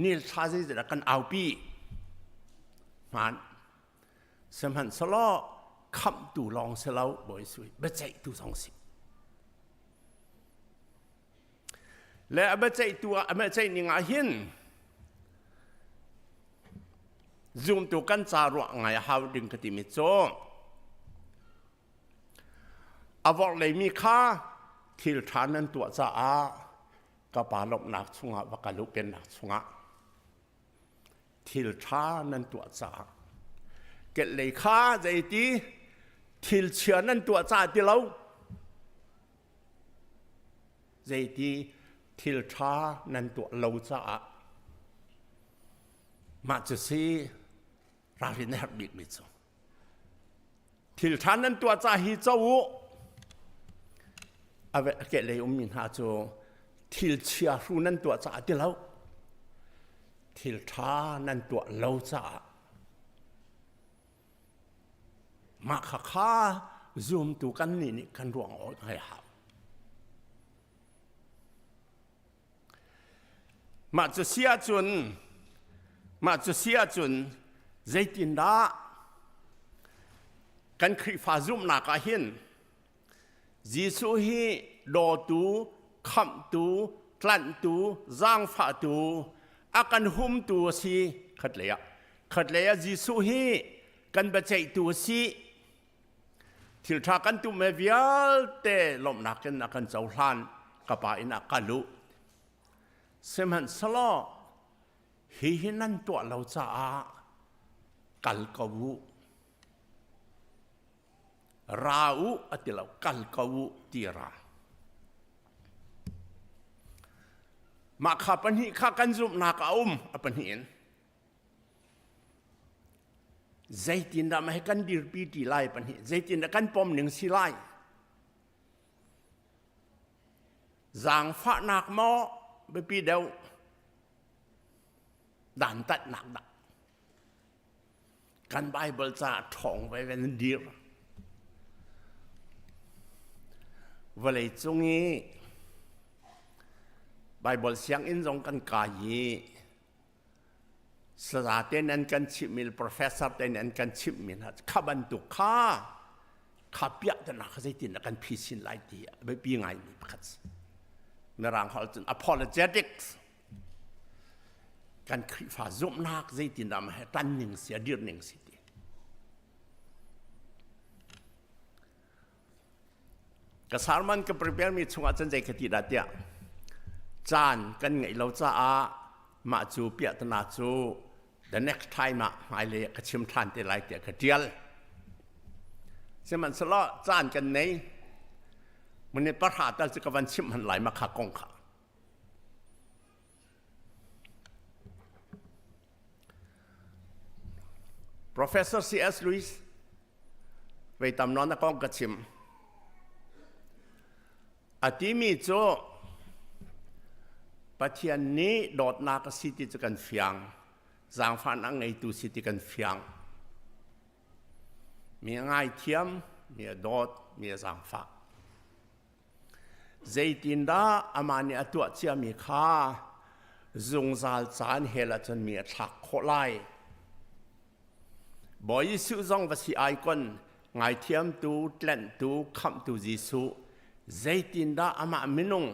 nil tha zai da kan au pi man samhan salo kham tu long selau boy sui be chai tu song si le be chai tu a me chai ni nga hin zoom tu kan cha ro ngai hau ding ka ti mi cho avok le mi kha thil than nan tua cha a ka pa lok nak chunga wa ka lu pen nak chunga thil tha nan tua cha ke le kha zai ti thil chia nan tua cha ti lo zai ti thil tha nan tua lo cha ma chu si ra rin har bit mi chu thil tha nan tua cha hi chau ave ke le min ha cho thil chia ru nan tua cha ti lo thil tha nan tua lo cha ma kha kha zoom tu kan ni kan ruang o hai ha ma chu sia chun zaitin da kan khri fa zoom na ka hin Jisu hi do tu kham tu tlan tu zang fa tu akan hum tu si khat leya Jisu hi kan ba chai tu si thil tha kan tu me vial te lom na ken akan chau hlan ka pa ina kalu semhan salo hi hinan to lo cha a kal kawu rau atilau kal kau tira maka panhi kha kan zum na ka apanhin zaitin da mai kan dir pi ti lai panhi zaitin da kan pom ning si lai giang phát nạc mò bởi vì đâu đàn tật nạc đặc căn Bible ra thong với vấn đề và lấy chung ý Bible sáng in trong căn cả gìสาเป็นอันกันชิมิล professor เป็นอันกันชิมิลข้าบรรทุกข้าเปียกแต่นักใจตินกันพิสินหลายทีไม่ปีไงมีพัดเมื่อร่างเขาจน apologetics กันคริฟ้าจุ่มนักใจตินดำให้ตันหนึ่งเสียเดือนหนึ่งสิกษัตริย์มันก็ประเภทมีช่วงอาจารย์ใจคติดาเดียจานกันไงเราจะมาจูเปียตนาจู the next time มาเลยกชิมทานแต่ไรเดียกเดียลเสมันสละจานกันไหนมันในประหารแต่จะกวันชิมหันไหลมาขากงขา Professor C.S. Lewis ไปตำนานกองกชิมอาทิมีโจประเทศนี้โดดนักสิทธิกันเฟียงจางฟันอังไงตุสิทธิกันเฟียงมีง่ายเทียมมีโดดมีจางฟ้าใจตินดาอามานีตัวเชียมีค่าจงซาลจานเฮลจนมีทักโคไลบ่อยสุจงวสิไอคอนง่ายเทียมตูเล่นตูคำตูจิสุใจตินดาอามามินุง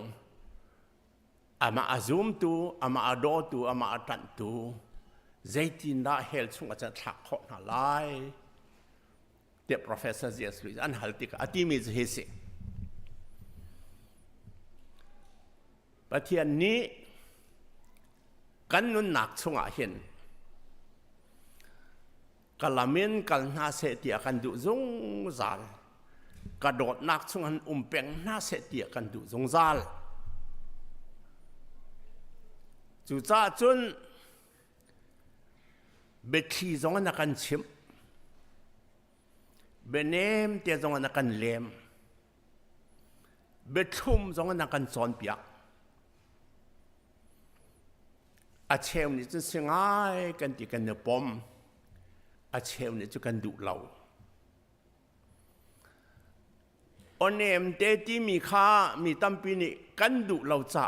อามาอาซุมตูอามาอาโดตูอามาอาตันตูใจตินดาเฮลช่วงอาจจะทักโคนาไลเด็ก professor C.S. Lewis อันฮัลติกอาทิมีจะเฮสิประเทศนี้กันนุนหนักช่วงอาเห็นกลามินกันน่าเสียเตียกันดุจงซาลกระโดดนักช่วงอันเป่งน่าเสียเตียกันดุจงซาลจุจ้าจนเบ็ดขี้จงอันกันชิมเบนเนมเตียจงอันกันเลมเบ็ดทุ่มจงอันกันสอนเปียกอาเชลนี่จะเสียงง่ายกันที่กันเนปมอาเชลนี่จะกันดุเราอันเนมเตที่มีค่ามีตั้มปีนี่กันดุเราจ้า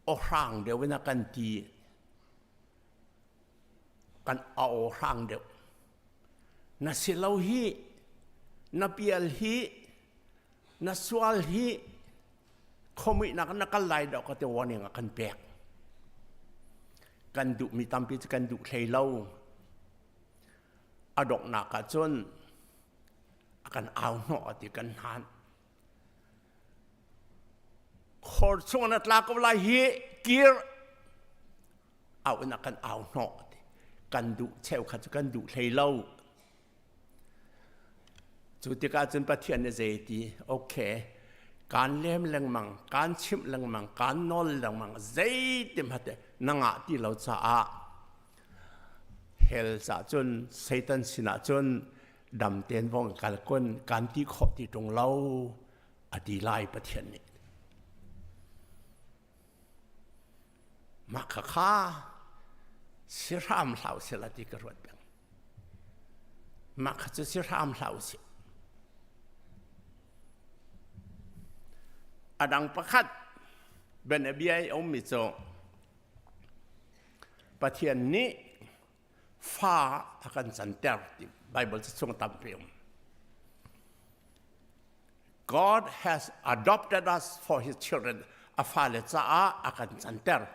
โอร่างเดียวนักกันทีกันเอาร่างเดียวนัสิเลาฮีนับเปียลฮีนัสวาลฮีคอมินักนักไล่ดอกก็จะวันยังกันแปลกกันดุมีตั้มปีจะกันดุใครเล่าอดอกนักจนกันเอาหนอติกันหันโคตรช่วงนั้นลาก็ไล่เฮกีร์เอาหนักกันเอาหนอติกันดุเชลขัดกันดุใครเล่าจุดที่การจนประเทศในใจดีโอเคการเลี้ยงแรงมังการชิมแรงมังการนอนแรงมังใจเต็มหัดนังที่เราจะเฮลจะจนเซตันสินะจนดำเตียนวงการก้นการที่ขอที่ตรงเราอดีไลประเทศนี้มักข้าเสียรามเหล่าเสละที่กระโดดแบบมักจะเสียรามเหล่าเสียอดังประคัดเป็นอเบียอมิโซประเทศนี้ฟ้าอาการสันเตอร์ที่ไบเบิลจะทรงตามเปรียม God has adopted us for His children อาฟ้าเลจ้าอาการสันเตอร์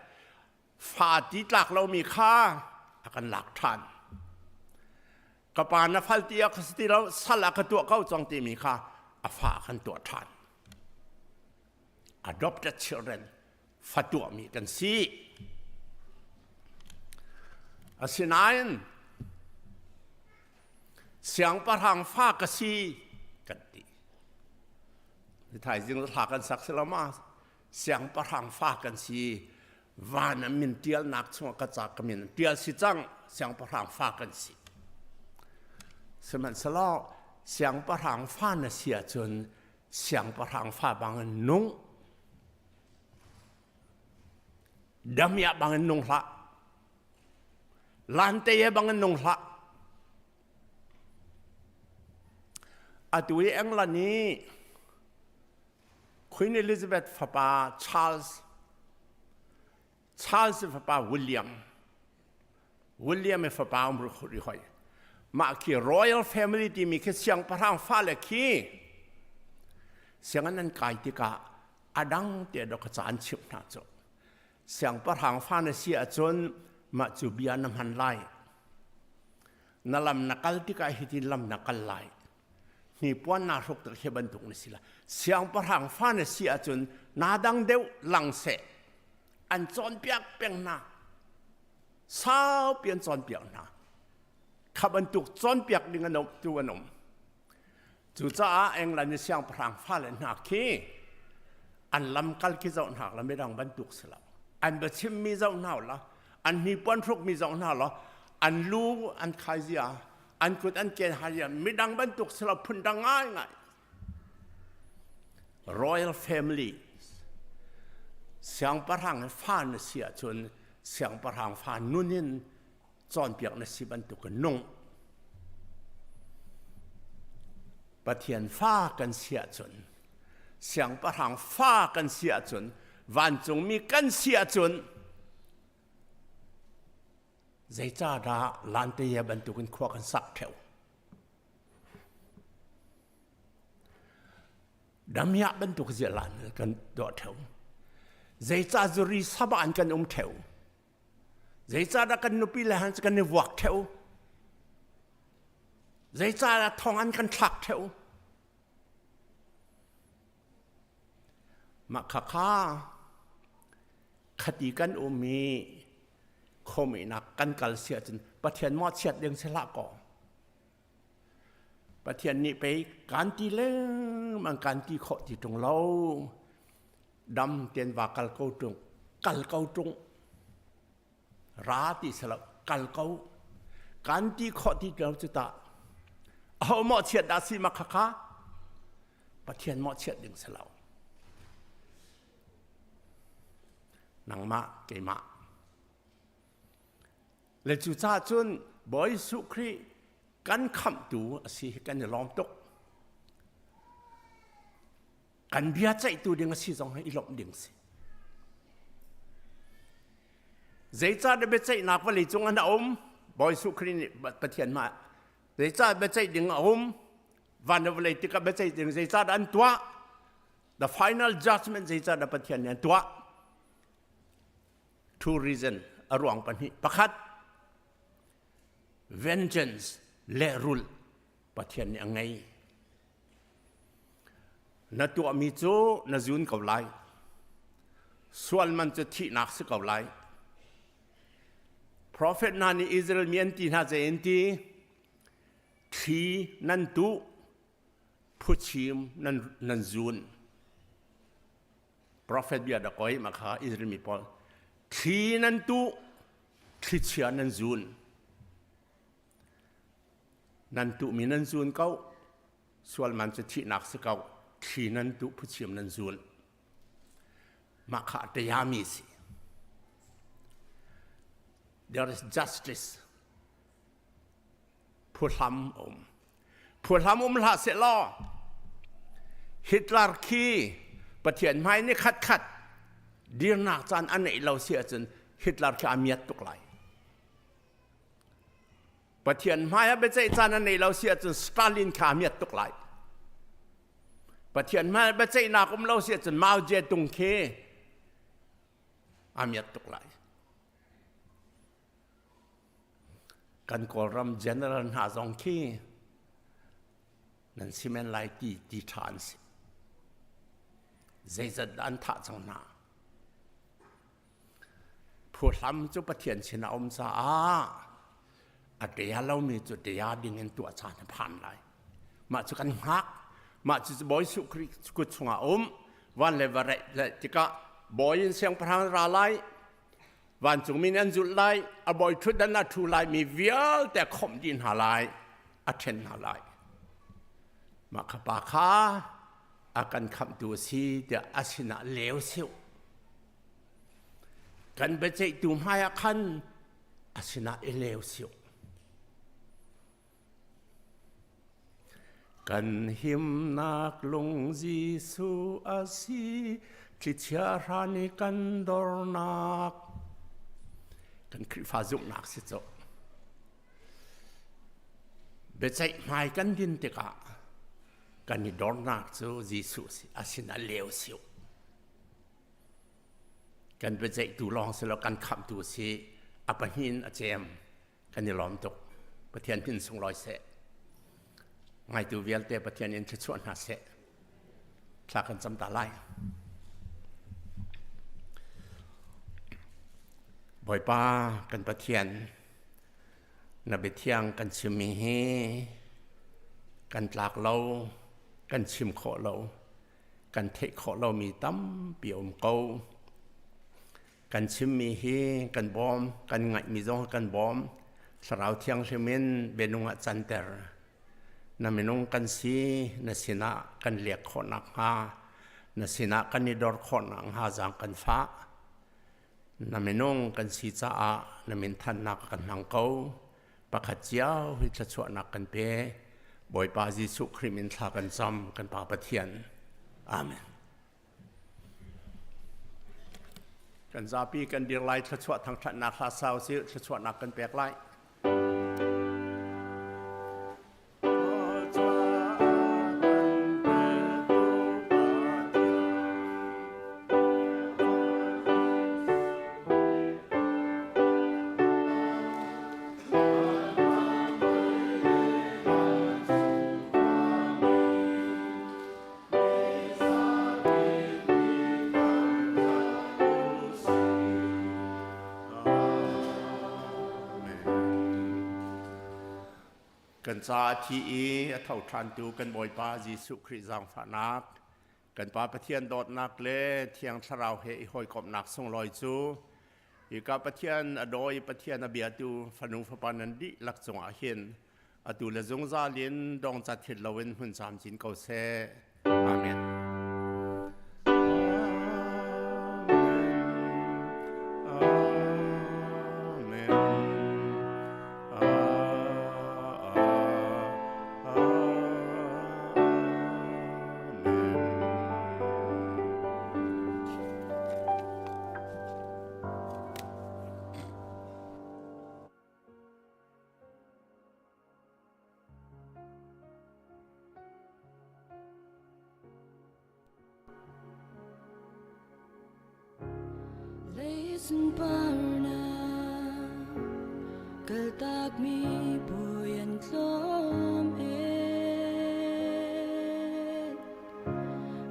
ฟ้าที่หลักเรามีค่าอาการหลักฐานกับปานฟัลที่อักษรเราสลักตัวเขาจงที่มีค่าอาฟ้ากันตัวฐานadopted children ฟัดตัวมีกันสิอาศินัยเสียงประทังฟ้ากสีกันดีที่ไทยจึงถากันสักเสลมาเสียงประทังฟ้ากันสีวานมินเตียลนักช่วงกระจากกมินเตียลสิจังเสียงประทังฟ้ากันสีสมันสลอเสียงประทังฟ้าเสียจน เสียงประทางฟ้าบางนุ่งดำยาบางนุ่งละลานเตยบางนุ่งละอาตุยอังลานีควีนอลิซาเบธฟ้าป้าชาร์ลส์ฟ้าป้าวิลเลียมฟ้าป้าอุมรุขริหอยมาคีรอยัลแฟมิลี่ที่มีแค่เสียงประทางฟ้าเล็กขี้เสียงนั้นกายที่กะอดังเดียดอกจานชิบหน้าจบเสียงประทางฟ้าในเสียจนมาจูบียน้ำหันไล่นั่นลำนักลที่กะหิติลำนักลไล่นี่ปวนนารุกตะเขบันตุกนี่สิละเสียงประทางฟ้าในเสียจนนาดังเดียวหลังเสอันจอนเปียกเปียงนาสาวเปลี่ยนจอนเปียกนาขับันตุกจอนเปียกดิ่งนมตัวขนมจู่จ้าเองลันเสียงพรางฟ้าเลยนักขี้อันลำกัลกิเจ้าหนักแล้วไม่ดังบรรทุกสิละอันเบชิมมีเจ้าหน้าละอันนี้ปนทุกมีเจ้าหน้าละอันลูอันขายเสียอันกุดอันเกณฑ์หายไม่ดังบรรทุกสิละพุ่นดังง่ายง่าย Royal Family เสียงพรางฟ้าในเสียจนเสียงพรางฟ้านุ่นินจอนเปียกในสิบรรทุกกันนุ่งปะเทียนฟ้ากันเสียจนเสียงประทางฟ้ากันเสียจนวันจงมีกันเสียจนใจจ้าดาลานเตียบรรทุกันขวากันสักแถวดำยาบรรทุกเสียลานกันดอแถวใจจ้าจุรีสบานกันแถวใจจ้าดากันนุปีละหันกันในวักแถวใจจ้าดาทองอันกันทักแถวมาข้าคดีกันอุมีโคมินักกันกัลเสียจนประเทศมอดเสียดยังเสละก่อประเทศนี้ไปการที่เล่มันการที่ขอที่ตรงเราดำเตียนว่ากัลเกาตรงกัลเกาตรงราที่สละกัลเกาการที่ขอที่เราจะตาเอามอดเสียดดาสีมาข้าประเทศมอดเสียดยังเสละนังมาเกมาและจู่จ้าจนบอยสุครีกันคำตัวสิกันล้อมตกกันเบียใจตัวเดียงสิจงให้อีหลบเดียงสิใจจ้าได้ไปใจนักวลีจงอันอมบอยสุครีนี่ประเทียนมาใจจ้าไปใจเดียงอมวันวลีที่กับไปใจเดียงใจจ้าอันตัว the final judgment ใจจ้าได้ประเทียนเนี่ยตัวtwo reason อรวงปัญหาประคัด vengeance และรุลประเทศยังไงนัตัวมีโจนจุนเกาไลส่วนมันจะที่นักสึกเกาไล prophet นันอิสราเอลมีอันที่น่าจะเห็นที่ที่นั่นตุผู้ชิมนั่นจุน prophet เบียดก้อยมาค่ะอิสราเอลมีพอที่นั่นตุที่เชียนั่นจุนนั่นตุมีนั่นจุนเขาส่วนมันจะที่นักสึกเขาที่นั่นตุผู้ชิมนั่นจุนมาค่ะแต่ยามีสิ there is justice ผู้ทำละเสร็จแล้วฮิตเลอร์คีประเทศไม้นี่ขัดดีนักจานอันไหนเราเสียจนฮิตเลอร์คีอามียตุกไลประเทศไม้ไปใจจานอันไหนเราเสียจนสตาลินขามียตุกไลประเทศไม้ไปใจนักเราเสียจนมาโอเจตุงเคอามียตุกไลกันกอรัมเจเนอเรลหาจงคีนั่นสิเมนไลตีทานสิใจจะดันท่าจังนาผู้ทำจุดประเทียนชนะอมซาอัตยาเรามีจุดยาดิ่งเงินตัวชาติผ่านไรมาจุกันหักมาจุดบอยสุคริกุศลวันเลวเรเลจิกะบอยเสียงพระราไลวันจุมีนันจุไลอบอยทุดนัทุไลมีเวียลแต่ข่มดินหาไลอัเทนหาไลมาขปาคา akan kham tu si dia asina leo siu kan becek tu mai akan asina leo siu kan him nak lung Giêsu asi chỉ chia ra ni kan dor nak kan kri pha dụng nak si cho becek mai kan din te ka kan ni dor nak chu Giêsu si asina leo siu kan becek tu long se lo kan kham tu si apahin a chem kan ni lom tok pathian pin sung loi se ngay từ việc để bát thiên in chất chuột hạ sẽ là cần chăm ta lại bởi ba cần bát thiên là bát thiên cần chim mi cần lạc lâu cần chim khổ lâu cần thể khổ lâu mi tâm biểu câu cần chim mi cần bom cần ngại mi dong cần bom sào thiên xem men bên nông chân ter na minung kan si na sina kan liak kho nak ha na sina kan ni dor kho nak ha jang kan fa na minung kan si cha a na min than nak kan nang ko pakhat chiao hi cha chwa nak kan pe boi pa Giêsu Christ min tha kan cham kan pa pathian amen kan za pi kan dir lai cha chwa thang that nak ha sao si cha chwa nak kan pek laiกันซาทีเท่าทันตูกันบ่อยป้าGiêsu Christจังฝานักกันป้าประเทียนดอดนักเล่เทียงสราวเฮหอยกบนักทรงลอยจูอีกประเทียนอดอยประเทียนอเบียตูฝนุฝปานันดิลักจงอาเห็นอตูละจงซาเลียนดองจัดเห็ดละเว้นหุ่นสามจินเกาเซอาเมนSun parna kaltak mi boyan tlom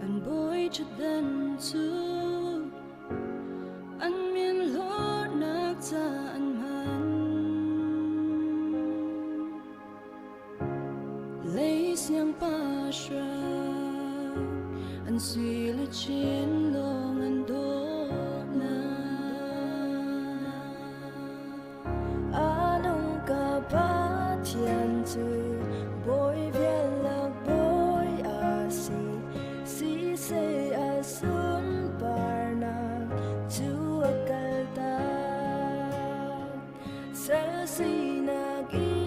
an boy chadan chu an min lo nak cha an man lay siang pa shra an sui le chin long an do boy velak boy asi si se asun parna chu akalta sa si nagi